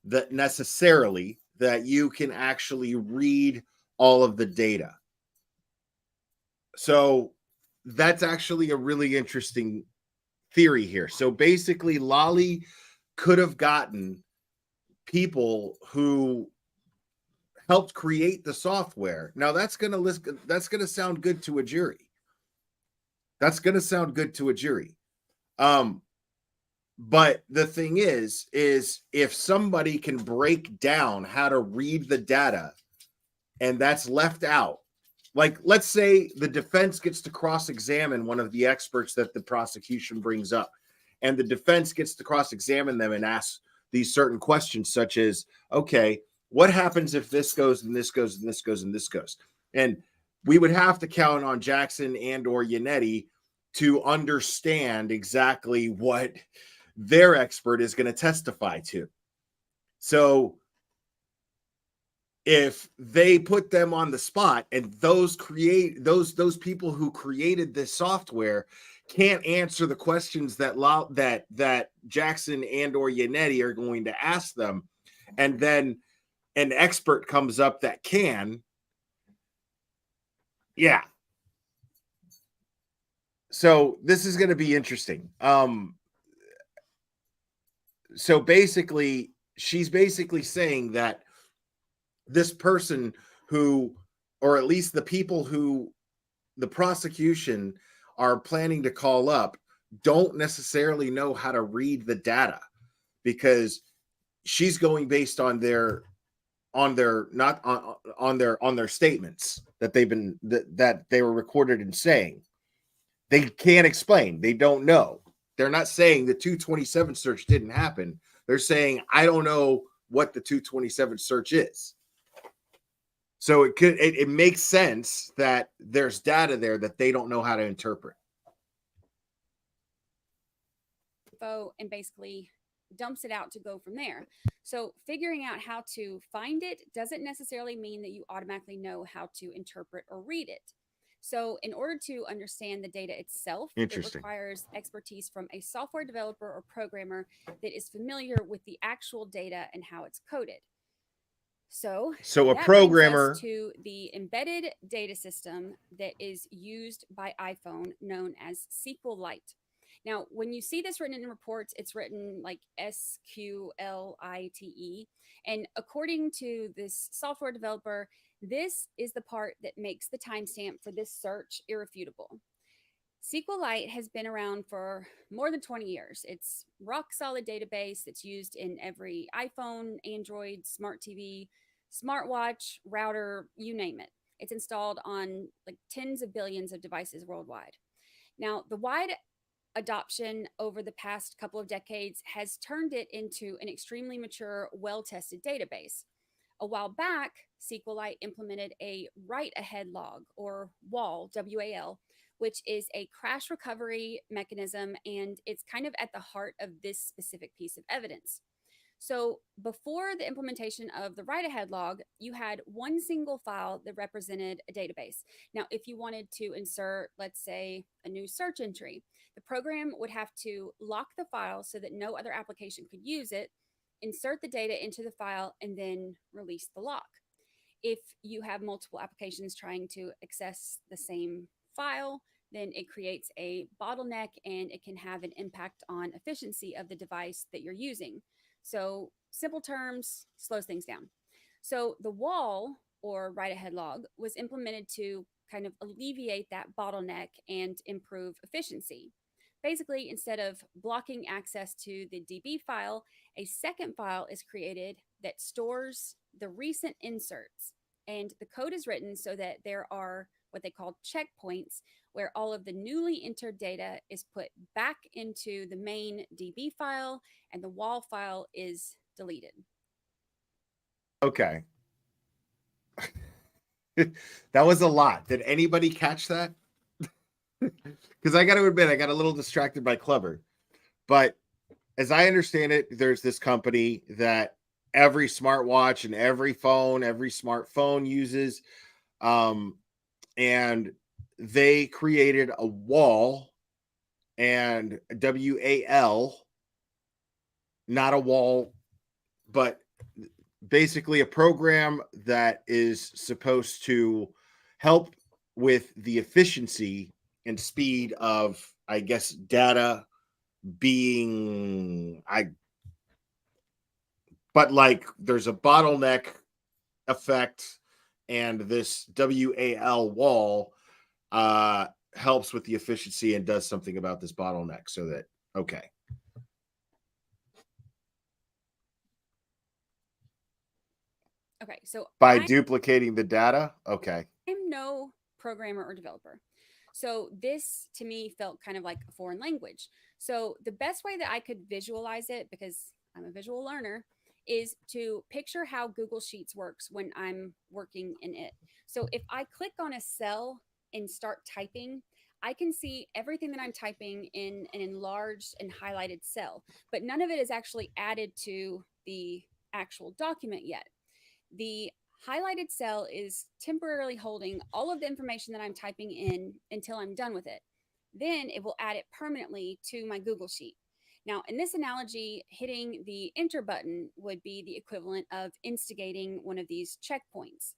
that necessarily that you can actually read all of the data. So that's actually a really interesting theory here. So basically, Lolly could have gotten people who helped create the software. Now that's gonna sound good to a jury. That's gonna sound good to a jury. But the thing is if somebody can break down how to read the data and that's left out, like let's say the defense gets to cross-examine one of the experts that the prosecution brings up, and the defense gets to cross-examine them and ask these certain questions such as, okay, what happens if this goes and this goes and this goes and this goes? And we would have to count on Jackson and or Yannetti to understand exactly what their expert is going to testify to. So if they put them on the spot and those people who created this software can't answer the questions that Jackson and or Yannetti are going to ask them, and then an expert comes up that can, yeah. So this is going to be interesting. So basically, she's basically saying that this person who, or at least the people who the prosecution are planning to call up, don't necessarily know how to read the data, because she's going based on their statements that that they were recorded in saying. They can't explain. They don't know. They're not saying the 227 search didn't happen. They're saying, I don't know what the 227 search is. So it makes sense that there's data there that they don't know how to interpret. And basically dumps it out to go from there. So figuring out how to find it doesn't necessarily mean that you automatically know how to interpret or read it. So in order to understand the data itself, it requires expertise from a software developer or programmer that is familiar with the actual data and how it's coded. So a programmer brings us to the embedded data system that is used by iPhone, known as SQLite. Now, when you see this written in reports, it's written like SQLite. And according to this software developer, this is the part that makes the timestamp for this search irrefutable. SQLite has been around for more than 20 years. It's rock solid database that's used in every iPhone, Android, smart TV, smartwatch, router, you name it. It's installed on like tens of billions of devices worldwide. Now, the wide adoption over the past couple of decades has turned it into an extremely mature, well-tested database. A while back, SQLite implemented a write-ahead log, or WAL, W-A-L, which is a crash recovery mechanism, and it's kind of at the heart of this specific piece of evidence. So before the implementation of the write-ahead log, you had one single file that represented a database. Now, if you wanted to insert, let's say, a new search entry, the program would have to lock the file so that no other application could use it, insert the data into the file, and then release the lock. If you have multiple applications trying to access the same file, then it creates a bottleneck and it can have an impact on efficiency of the device that you're using. So simple terms, slows things down. So the wall or write ahead log was implemented to kind of alleviate that bottleneck and improve efficiency. Basically, instead of blocking access to the DB file, a second file is created that stores the recent inserts. And the code is written so that there are what they call checkpoints, where all of the newly entered data is put back into the main DB file and the wall file is deleted. Okay. That was a lot. Did anybody catch that? Because I got to admit, I got a little distracted by Clever. But as I understand it, there's this company that every smartwatch and every phone, every smartphone uses. And they created a wall and WAL, not a wall, but basically a program that is supposed to help with the efficiency and speed of, I guess, data being, but like there's a bottleneck effect, and this WAL wall helps with the efficiency and does something about this bottleneck so that, okay. Okay, so by duplicating the data, okay. I'm no programmer or developer. So this to me felt kind of like a foreign language. So the best way that I could visualize it, because I'm a visual learner, is to picture how Google Sheets works when I'm working in it. So if I click on a cell and start typing, I can see everything that I'm typing in an enlarged and highlighted cell, but none of it is actually added to the actual document yet. The highlighted cell is temporarily holding all of the information that I'm typing in until I'm done with it. Then it will add it permanently to my Google Sheet. Now, in this analogy, hitting the enter button would be the equivalent of instigating one of these checkpoints.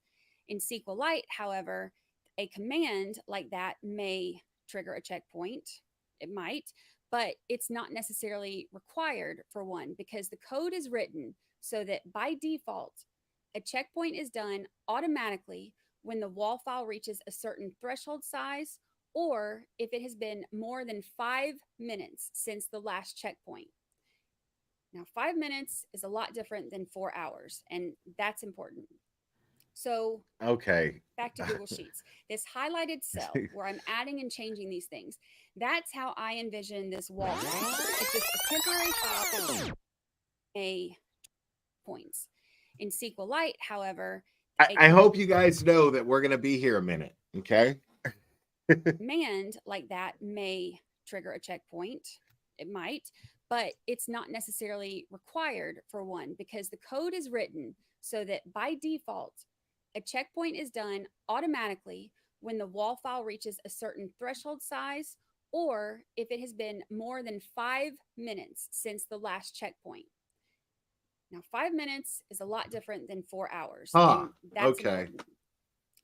In SQLite, however, a command like that may trigger a checkpoint. It might, but it's not necessarily required for one, because the code is written so that by default, a checkpoint is done automatically when the wall file reaches a certain threshold size, or if it has been more than 5 minutes since the last checkpoint. Now, 5 minutes is a lot different than 4 hours, and that's important. So, okay, back to Google Sheets. This highlighted cell where I'm adding and changing these things, that's how I envision this wall. It's just a temporary file, a points. In SQLite, however, I hope you guys know that we're going to be here a minute, okay? Command like that may trigger a checkpoint. It might, but it's not necessarily required for one, because the code is written so that by default, a checkpoint is done automatically when the wall file reaches a certain threshold size, or if it has been more than 5 minutes since the last checkpoint. Now, 5 minutes is a lot different than 4 hours. And that's okay. important.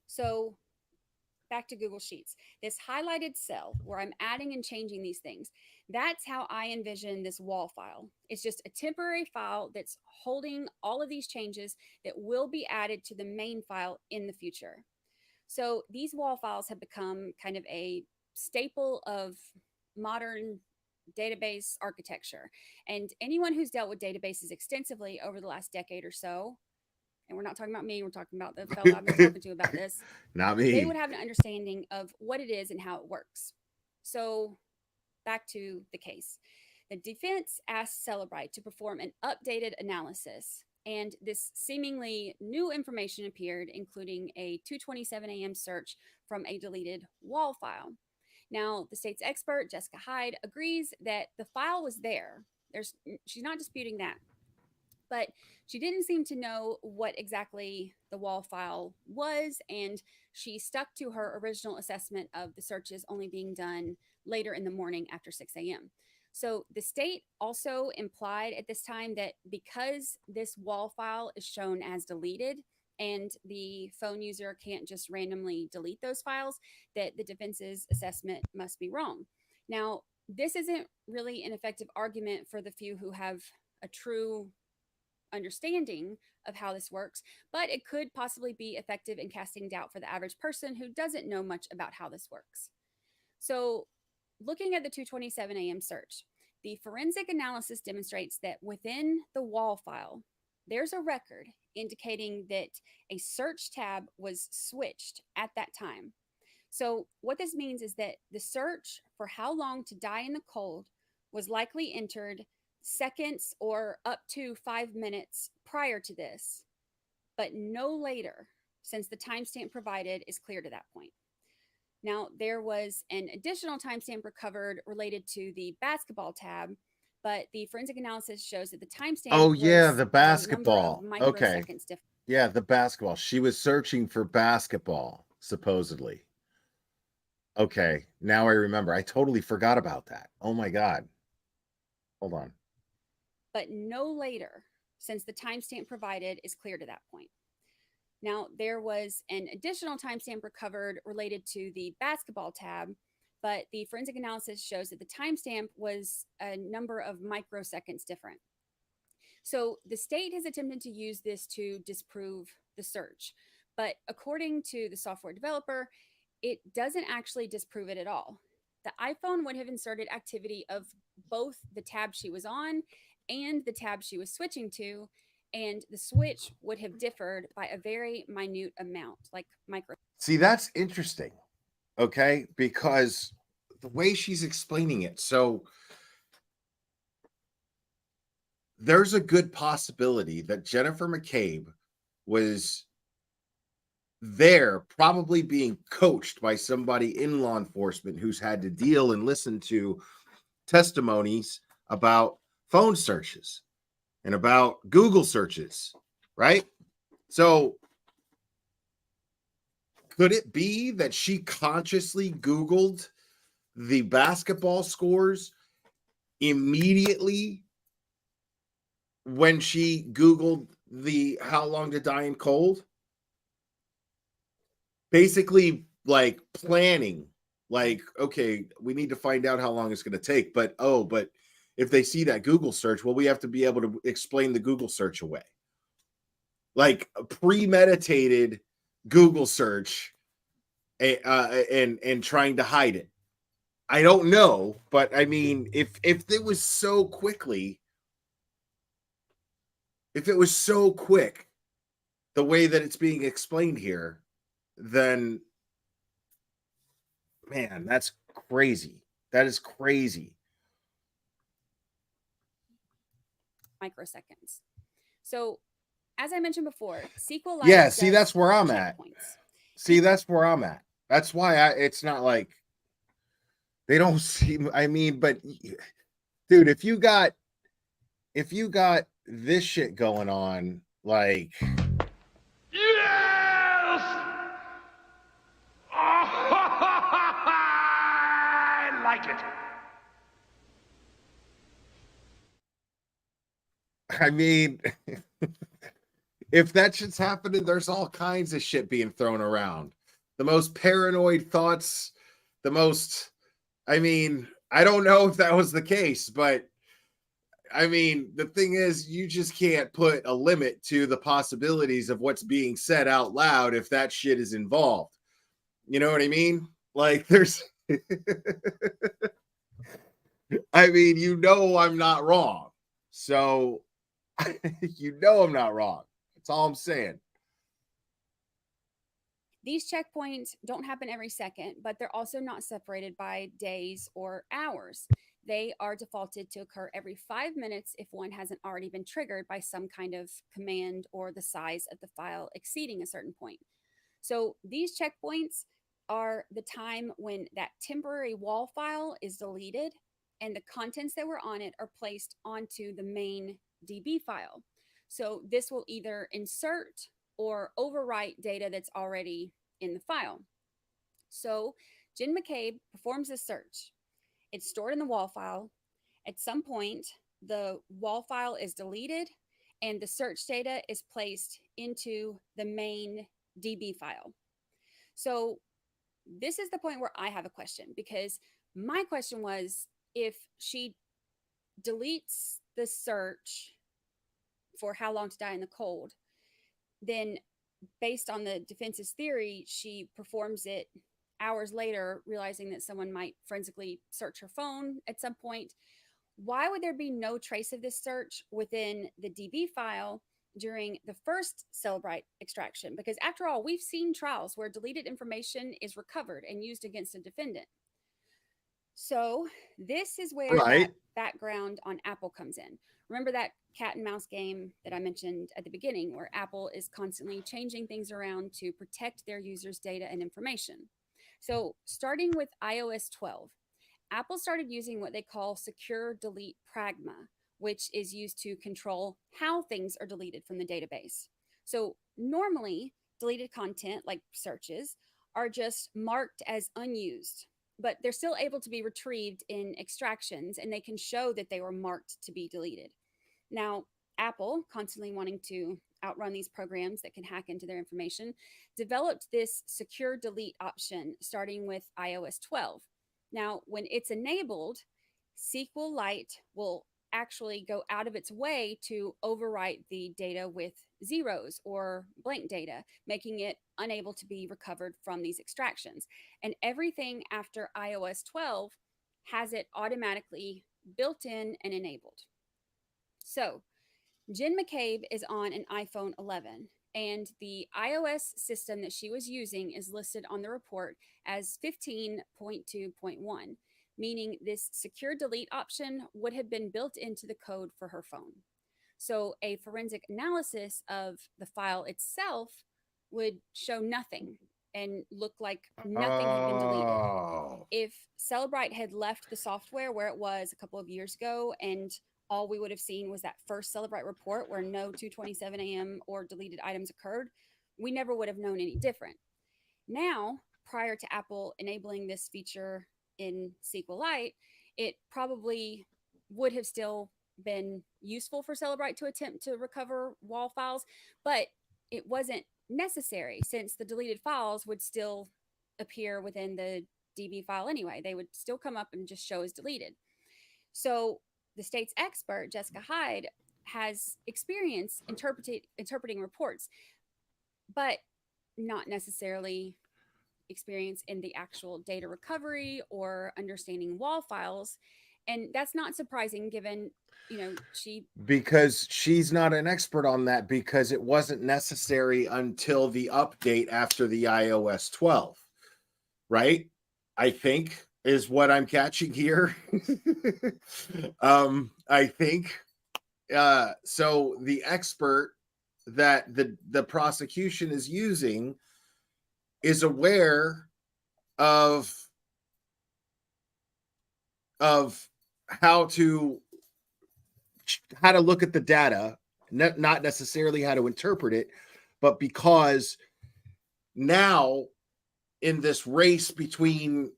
So back to Google Sheets. This highlighted cell where I'm adding and changing these things, that's how I envision this wall file. It's just a temporary file that's holding all of these changes that will be added to the main file in the future. So these wall files have become kind of a staple of modern database architecture. And anyone who's dealt with databases extensively over the last decade or so, and we're not talking about me, we're talking about the fellow I've been talking to about this. Not me. They would have an understanding of what it is and how it works. So back to the case. The defense asked Celebrite to perform an updated analysis, and this seemingly new information appeared, including a 2:27 a.m. search from a deleted wall file. Now, the state's expert, Jessica Hyde, agrees that the file was there. She's not disputing that. But she didn't seem to know what exactly the wall file was, and she stuck to her original assessment of the searches only being done later in the morning after 6 a.m. So the state also implied at this time that because this wall file is shown as deleted, and the phone user can't just randomly delete those files, that the defense's assessment must be wrong. Now, this isn't really an effective argument for the few who have a true understanding of how this works, but it could possibly be effective in casting doubt for the average person who doesn't know much about how this works. So, looking at the 2:27 a.m. search, the forensic analysis demonstrates that within the wall file, there's a record indicating that a search tab was switched at that time. So, what this means is that the search for how long to die in the cold was likely entered seconds or up to 5 minutes prior to this, but no later, since the timestamp provided is clear to that point. Now, there was an additional timestamp recovered related to the basketball tab, but the forensic analysis shows that the timestamp Oh yeah, was the a basketball. number of Okay. microseconds different. Yeah, the basketball. She was searching for basketball, supposedly. Okay, now I remember. I totally forgot about that. Oh my God. Hold on. But no later, since the timestamp provided is clear to that point. Now, there was an additional timestamp recovered related to the basketball tab, but the forensic analysis shows that the timestamp was a number of microseconds different. So the state has attempted to use this to disprove the search, but according to the software developer, it doesn't actually disprove it at all. The iPhone would have inserted activity of both the tab she was on and the tab she was switching to, and the switch would have differed by a very minute amount, like micro. See, that's interesting. Okay, because the way she's explaining it, so there's a good possibility that Jennifer McCabe was there, probably being coached by somebody in law enforcement who's had to deal and listen to testimonies about phone searches and about Google searches, right? So could it be that she consciously Googled the basketball scores immediately when she Googled the how long to die in cold? Basically, like planning, like, okay, we need to find out how long it's going to take. But if they see that Google search, well, we have to be able to explain the Google search away. Like a premeditated Google search and trying to hide it. I don't know, but I mean, if it was so quickly, if it was so quick, the way that it's being explained here, then man, that's crazy. That is crazy. Microseconds. So, as I mentioned before, SQLite. Yeah, see, that's where I'm at. See, that's where I'm at. That's why it's not like they don't seem. I mean, but dude, if you got this shit going on, like. Yes! I like it. I mean, if that shit's happening, there's all kinds of shit being thrown around. The most paranoid thoughts, I mean, I don't know if that was the case, but I mean, the thing is, you just can't put a limit to the possibilities of what's being said out loud if that shit is involved. You know what I mean? Like, there's, I mean, I'm not wrong. So, I'm not wrong. That's all I'm saying. These checkpoints don't happen every second, but they're also not separated by days or hours. They are defaulted to occur every 5 minutes if one hasn't already been triggered by some kind of command or the size of the file exceeding a certain point. So these checkpoints are the time when that temporary wall file is deleted and the contents that were on it are placed onto the main DB file. So this will either insert or overwrite data that's already in the file. So Jen McCabe performs this search. It's stored in the wall file. At some point, the wall file is deleted and the search data is placed into the main DB file. So this is the point where I have a question, because my question was, if she deletes the search for how long to die in the cold, then based on the defense's theory, she performs it hours later, realizing that someone might forensically search her phone at some point. Why would there be no trace of this search within the DB file during the first Celebrite extraction? Because after all, we've seen trials where deleted information is recovered and used against a defendant. So this is where that background on Apple comes in. Remember that cat and mouse game that I mentioned at the beginning, where Apple is constantly changing things around to protect their users' data and information. So starting with iOS 12, Apple started using what they call secure delete pragma, which is used to control how things are deleted from the database. So normally, deleted content like searches are just marked as unused, but they're still able to be retrieved in extractions, and they can show that they were marked to be deleted. Now, Apple, constantly wanting to outrun these programs that can hack into their information, developed this secure delete option starting with iOS 12. Now, when it's enabled, SQLite will actually go out of its way to overwrite the data with zeros or blank data, making it unable to be recovered from these extractions. And everything after iOS 12 has it automatically built in and enabled. So Jen McCabe is on an iPhone 11, and the iOS system that she was using is listed on the report as 15.2.1, meaning this secure delete option would have been built into the code for her phone. So a forensic analysis of the file itself would show nothing and look like nothing had been deleted. If Celebrite had left the software where it was a couple of years ago, and all we would have seen was that first Celebrite report where no 2:27 a.m. or deleted items occurred, we never would have known any different. Now, prior to Apple enabling this feature in SQLite, it probably would have still been useful for Celebrite to attempt to recover wall files, but it wasn't necessary, since the deleted files would still appear within the DB file anyway. They would still come up and just show as deleted. So the state's expert, Jessica Hyde, has experience interpreting reports, but not necessarily experience in the actual data recovery or understanding wall files. And that's not surprising, given, because she's not an expert on that, because it wasn't necessary until the update after the iOS 12, right? I think is what I'm catching here. I think so the expert that the prosecution is using is aware of how to look at the data, not necessarily how to interpret it, but because now in this race between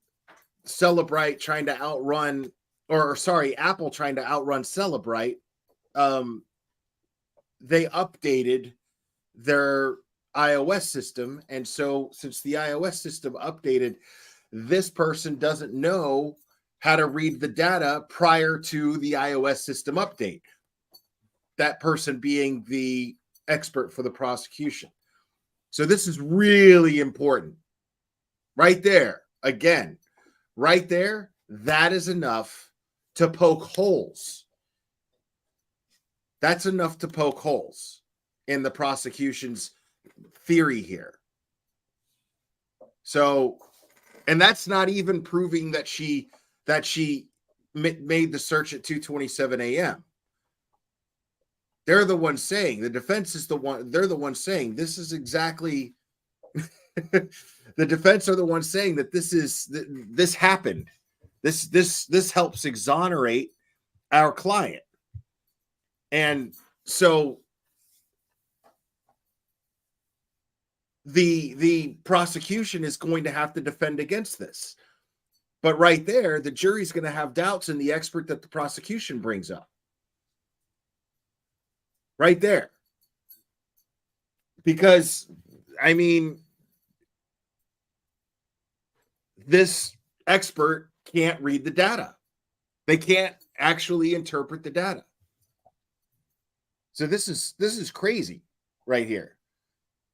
Celebrite trying to outrun, Apple trying to outrun Celebrite, they updated their iOS system. And so since the iOS system updated, this person doesn't know how to read the data prior to the iOS system update. That person being the expert for the prosecution. So this is really important. Right there, again, right there, that is enough to poke holes. That's enough to poke holes in the prosecution's theory here. So, and that's not even proving that she made the search at 2:27 a.m. They're the ones saying, the defense is they're the ones saying this is exactly the defense are the ones saying that this happened. This helps exonerate our client. And so the prosecution is going to have to defend against this. But right there, the jury's going to have doubts in the expert that the prosecution brings up. right there. Because, I mean, this expert can't read the data. They can't actually interpret the data. So this is crazy right here.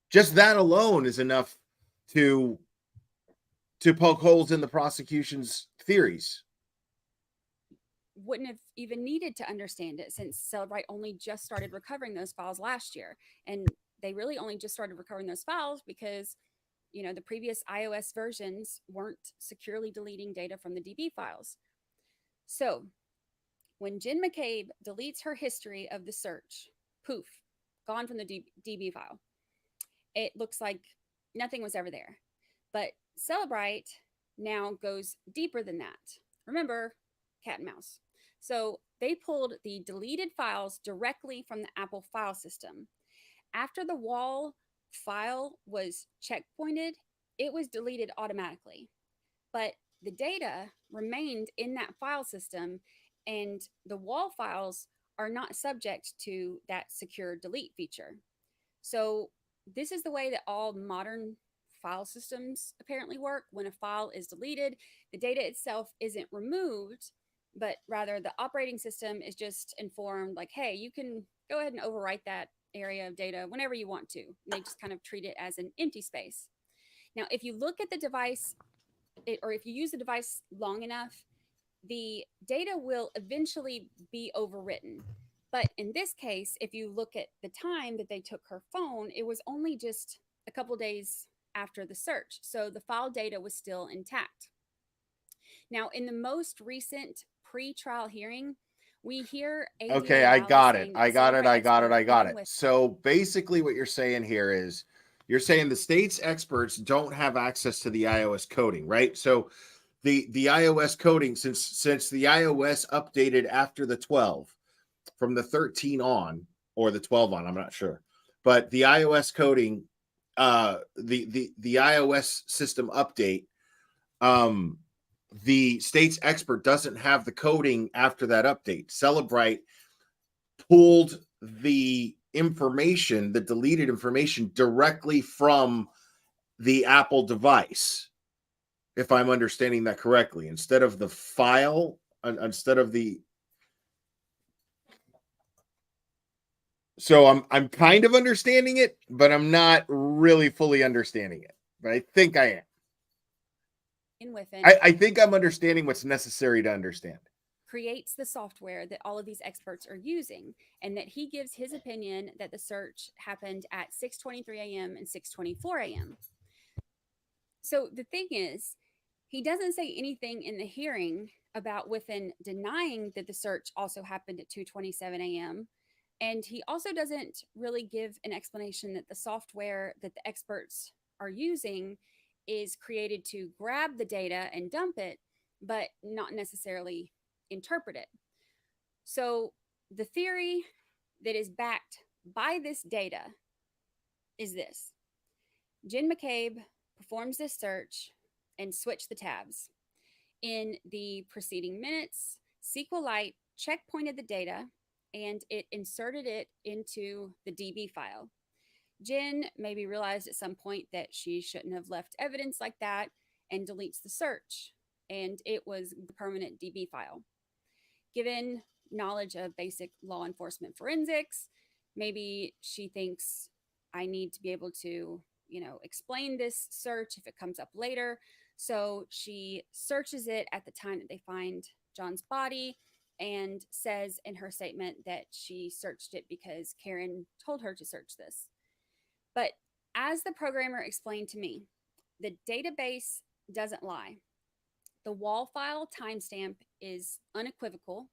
Just that alone is enough to poke holes in the prosecution's theories. Wouldn't have even needed to understand it, since Celebrite only just started recovering those files last year. And they really only just started recovering those files because, the previous iOS versions weren't securely deleting data from the DB files. So when Jen McCabe deletes her history of the search, poof, gone from the DB file. It looks like nothing was ever there. But Celebrite now goes deeper than that. Remember, cat and mouse. So they pulled the deleted files directly from the Apple file system. After the WAL file was checkpointed, it was deleted automatically. But the data remained in that file system, and the WAL files are not subject to that secure delete feature. So this is the way that all modern file systems apparently work. When a file is deleted, the data itself isn't removed, but rather the operating system is just informed like, hey, you can go ahead and overwrite that area of data whenever you want to. And they just kind of treat it as an empty space. Now, if you look at the device, or if you use the device long enough, the data will eventually be overwritten. But in this case, if you look at the time that they took her phone, it was only just a couple days after the search. So the file data was still intact. Now, in the most recent pre-trial hearing, we hear Okay, I got it. I got it. So basically what you're saying here is you're saying the state's experts don't have access to the iOS coding, right? So the iOS coding, since the iOS updated after the 12, from the 13 on, or the 12 on, I'm not sure. But the iOS coding, the iOS system update, the state's expert doesn't have the coding after that update. Celebrite pulled the information, the deleted information, directly from the Apple device, if I'm understanding that correctly, instead of the file, instead of the. So I'm kind of understanding it, but I'm not really fully understanding it. But I think I am. I think I'm understanding what's necessary to understand. Creates the software that all of these experts are using, and that he gives his opinion that the search happened at 6:23 a.m. and 6:24 a.m. So the thing is, he doesn't say anything in the hearing about Whiffen denying that the search also happened at 2:27 a.m. And he also doesn't really give an explanation that the software that the experts are using is created to grab the data and dump it, but not necessarily interpret it. So the theory that is backed by this data is this: Jen McCabe performs this search and switched the tabs. In the preceding minutes, SQLite checkpointed the data and it inserted it into the DB file. Jen maybe realized at some point that she shouldn't have left evidence like that and deletes the search, and it was the permanent DB file. Given knowledge of basic law enforcement forensics, maybe she thinks, I need to be able to, explain this search if it comes up later. So she searches it at the time that they find John's body, and says in her statement that she searched it because Karen told her to search this. But as the programmer explained to me, the database doesn't lie. The WAL file timestamp is unequivocal,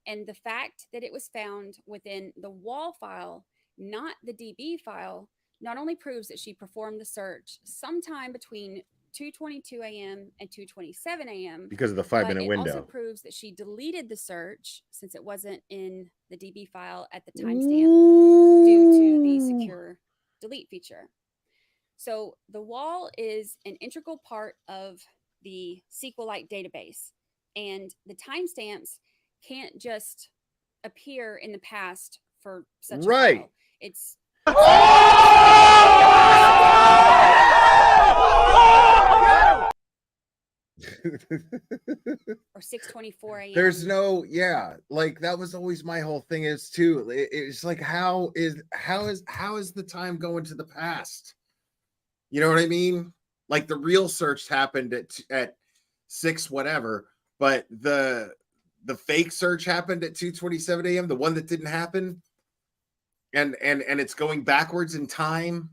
and the fact that it was found within the WAL file, not the DB file, not only proves that she performed the search sometime between 2:22 a.m. and 2:27 a.m. because of the 5-minute window. It also proves that she deleted the search since it wasn't in the DB file at the timestamp due to the secure delete feature. So the WAL is an integral part of the SQLite database, and the timestamps can't just appear in the past for such a Right. file. It's or 6:24 a.m. There's no, yeah, like that was always my whole thing is too. It's like how is the time going to the past? You know what I mean? Like the real search happened at 6 whatever, but the fake search happened at 2:27 a.m. The one that didn't happen, and it's going backwards in time.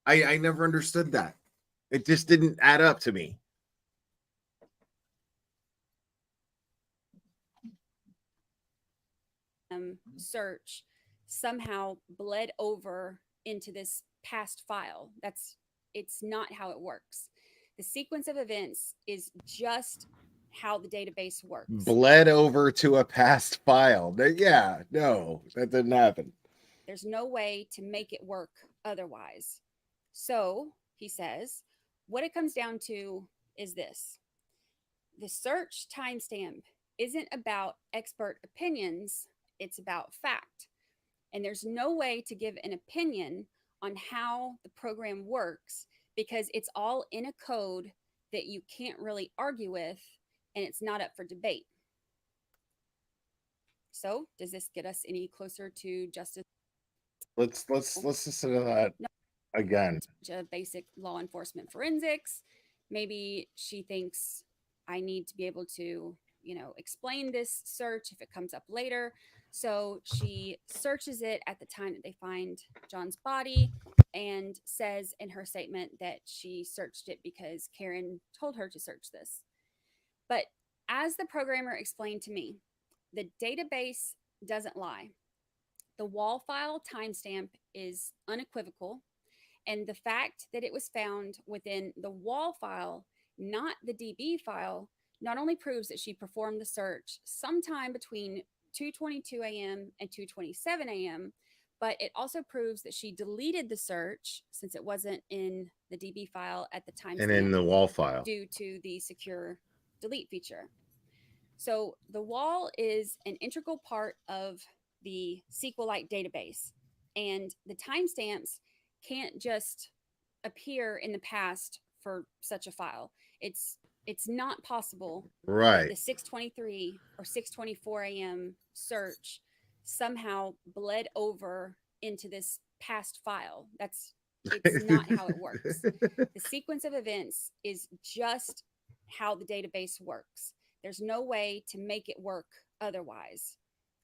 I never understood that. It just didn't add up to me. Search somehow bled over into this past file. It's not how it works. The sequence of events is just how the database works. Bled over to a past file. Yeah, no, that didn't happen. There's no way to make it work otherwise. So, he says, what it comes down to is this. The search timestamp isn't about expert opinions, it's about fact. And there's no way to give an opinion on how the program works because it's all in a code that you can't really argue with and it's not up for debate. So, does this get us any closer to justice? Let's listen to that again. Basic law enforcement forensics. Maybe she thinks I need to be able to, explain this search if it comes up later. So she searches it at the time that they find John's body and says in her statement that she searched it because Karen told her to search this. But as the programmer explained to me, the database doesn't lie. The wall file timestamp is unequivocal, and the fact that it was found within the wall file, not the DB file, not only proves that she performed the search sometime between 2:22 a.m. and 2:27 a.m., but it also proves that she deleted the search since it wasn't in the DB file at the time And in the wall file. due to the secure delete feature. So the wall is an integral part of the SQLite database, and the timestamps can't just appear in the past for such a file. It's not possible Right. that the 6:23 or 6:24 a.m. search somehow bled over into this past file. It's not how it works. The sequence of events is just how the database works. There's no way to make it work otherwise.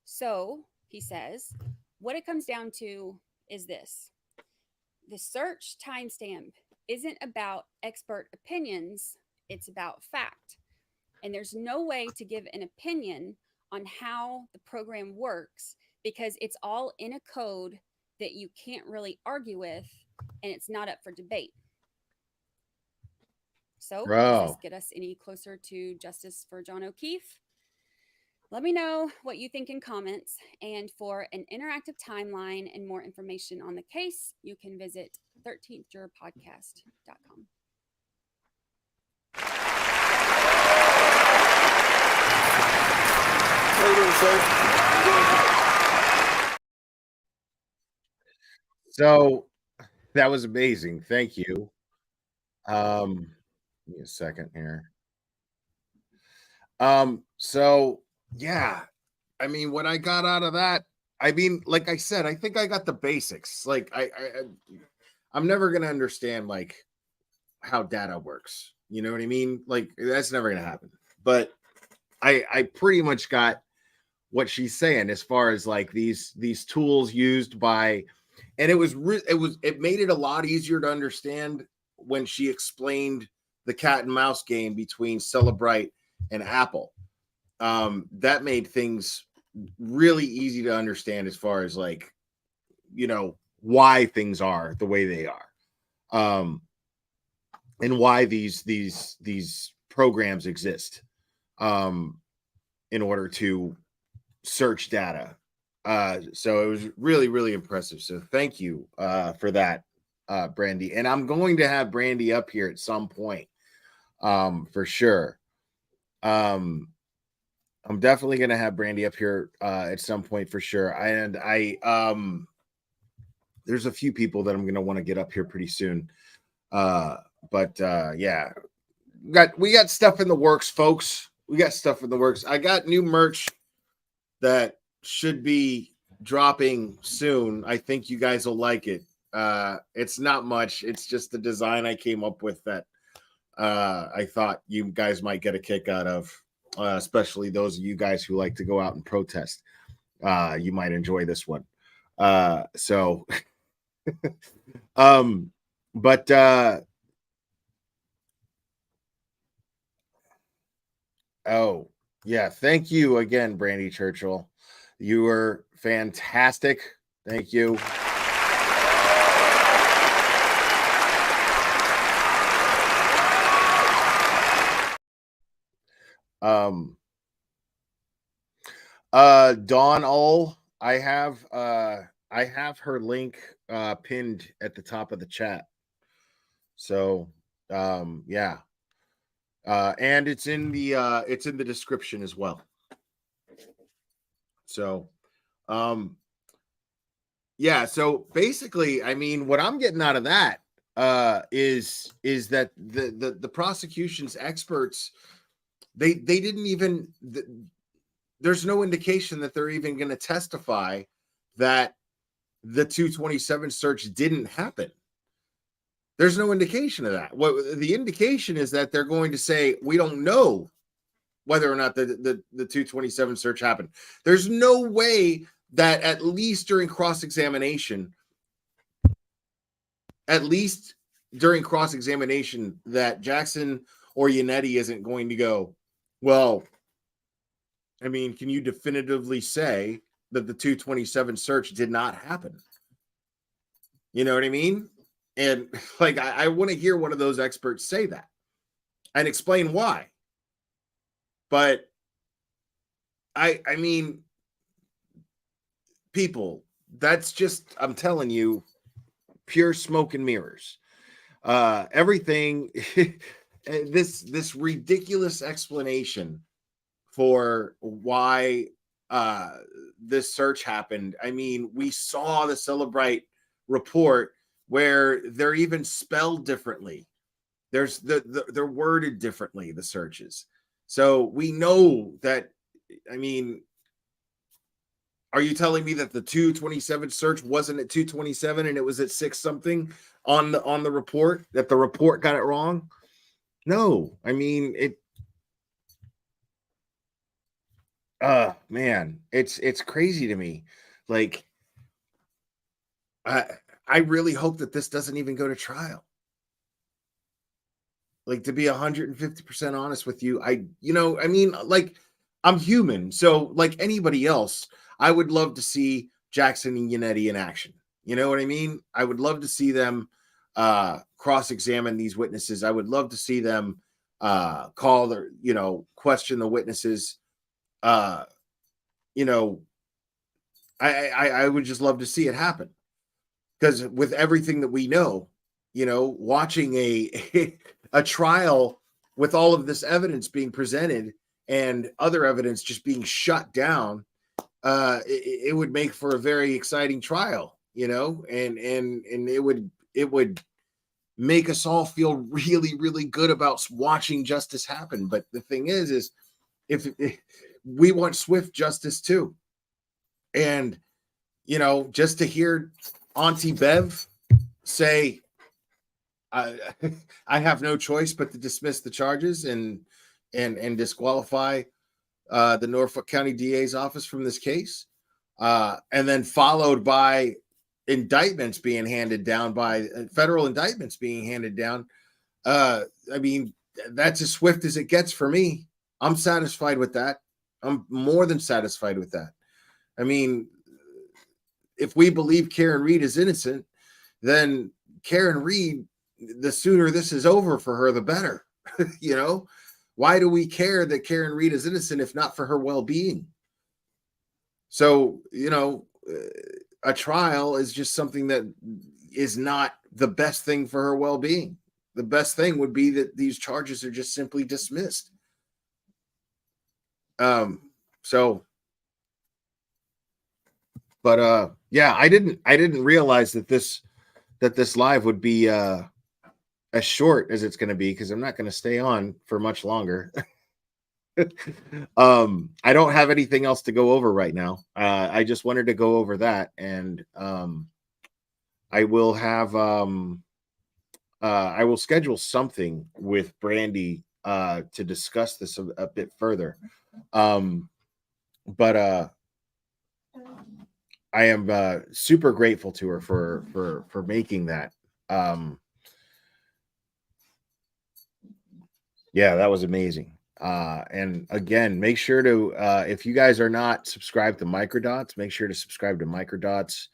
So, he says, what it comes down to is this. The search timestamp isn't about expert opinions, it's about fact. And there's no way to give an opinion on how the program works because it's all in a code that you can't really argue with and it's not up for debate. So, does this get us any closer to justice for John O'Keefe? Let me know what you think in comments. And for an interactive timeline and more information on the case, you can visit 13thjurorpodcast.com. So that was amazing. Thank you. Give me a second here. So yeah, I mean, what I got out of that, I mean, like I said, I think I got the basics. Like I'm never gonna understand like how data works. You know what I mean? Like that's never gonna happen. But I pretty much got what she's saying as far as like these tools used by, and it made it a lot easier to understand when she explained the cat and mouse game between Celebrite and Apple. That made things really easy to understand as far as like, why things are the way they are. And why these programs exist in order to search data. So it was really, really impressive. So thank you for that, Brandy. And I'm going to have Brandy up here at some point for sure. I'm definitely going to have Brandy up here at some point for sure. And there's a few people that I'm going to want to get up here pretty soon. But yeah, we got stuff in the works, folks. We got stuff in the works. I got new merch that should be dropping soon. I think you guys will like it. It's not much. It's just the design I came up with that I thought you guys might get a kick out of, especially those of you guys who like to go out and protest. You might enjoy this one. So, but oh, yeah. Thank you again, Brandy Churchill. You were fantastic. Thank you. Dawn Ull, I have her link pinned at the top of the chat. So yeah. And it's in the description as well. So yeah, so basically, I mean, what I'm getting out of that is that the prosecution's experts, they didn't even there's no indication that they're even going to testify that the 227 search didn't happen. There's no indication of that. What the indication is that they're going to say, we don't know whether or not the 227 search happened. There's no way that at least during cross-examination, that Jackson or Yannetti isn't going to go, well, I mean, can you definitively say that the 227 search did not happen? You know what I mean? And like, I want to hear one of those experts say that and explain why. But I mean, people, that's just, I'm telling you, pure smoke and mirrors. Everything, this ridiculous explanation for why this search happened. I mean, we saw the Celebrite report where they're even spelled differently. They're worded differently, the searches. So we know that. I mean, are you telling me that the 227 search wasn't at 227 and it was at 6 something on the report, that the report got it wrong? No, I mean it. Man, it's crazy to me. Like, I really hope that this doesn't even go to trial. Like, to be 150% honest with you, I mean, like, I'm human, so like anybody else, I would love to see Jackson and Yannetti in action. You know what I mean? I would love to see them cross-examine these witnesses. I would love to see them call or question the witnesses. I would just love to see it happen, because with everything that we know, watching a trial with all of this evidence being presented and other evidence just being shut down, it would make for a very exciting trial, and it would make us all feel really, really good about watching justice happen. But the thing is if we want swift justice too. And, just to hear Auntie Bev say, I have no choice but to dismiss the charges and disqualify the Norfolk County DA's office from this case, and then followed by indictments being handed down, by federal indictments being handed down. I mean, that's as swift as it gets for me. I'm satisfied with that. I'm more than satisfied with that. I mean, if we believe Karen Reed is innocent, then Karen Reed, the sooner this is over for her, the better. Why do we care that Karen Reed is innocent if not for her well-being? So, a trial is just something that is not the best thing for her well-being. The best thing would be that these charges are just simply dismissed. So, but yeah, I didn't realize that this live would be as short as it's going to be, because I'm not going to stay on for much longer. I don't have anything else to go over right now. I just wanted to go over that, and I will have I will schedule something with Brandy to discuss this a bit further. But I am super grateful to her for making that. Yeah, that was amazing. And again, make sure to if you guys are not subscribed to Microdots, make sure to subscribe to Microdots.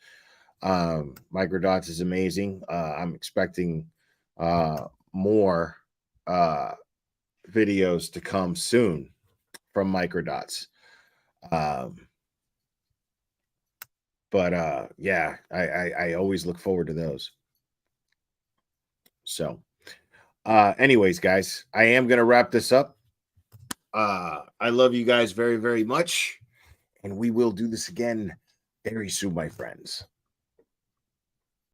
Microdots is amazing. I'm expecting more videos to come soon from Microdots. But yeah, I always look forward to those. So anyways, guys, I am gonna wrap this up. I love you guys very, very much, and we will do this again very soon, my friends.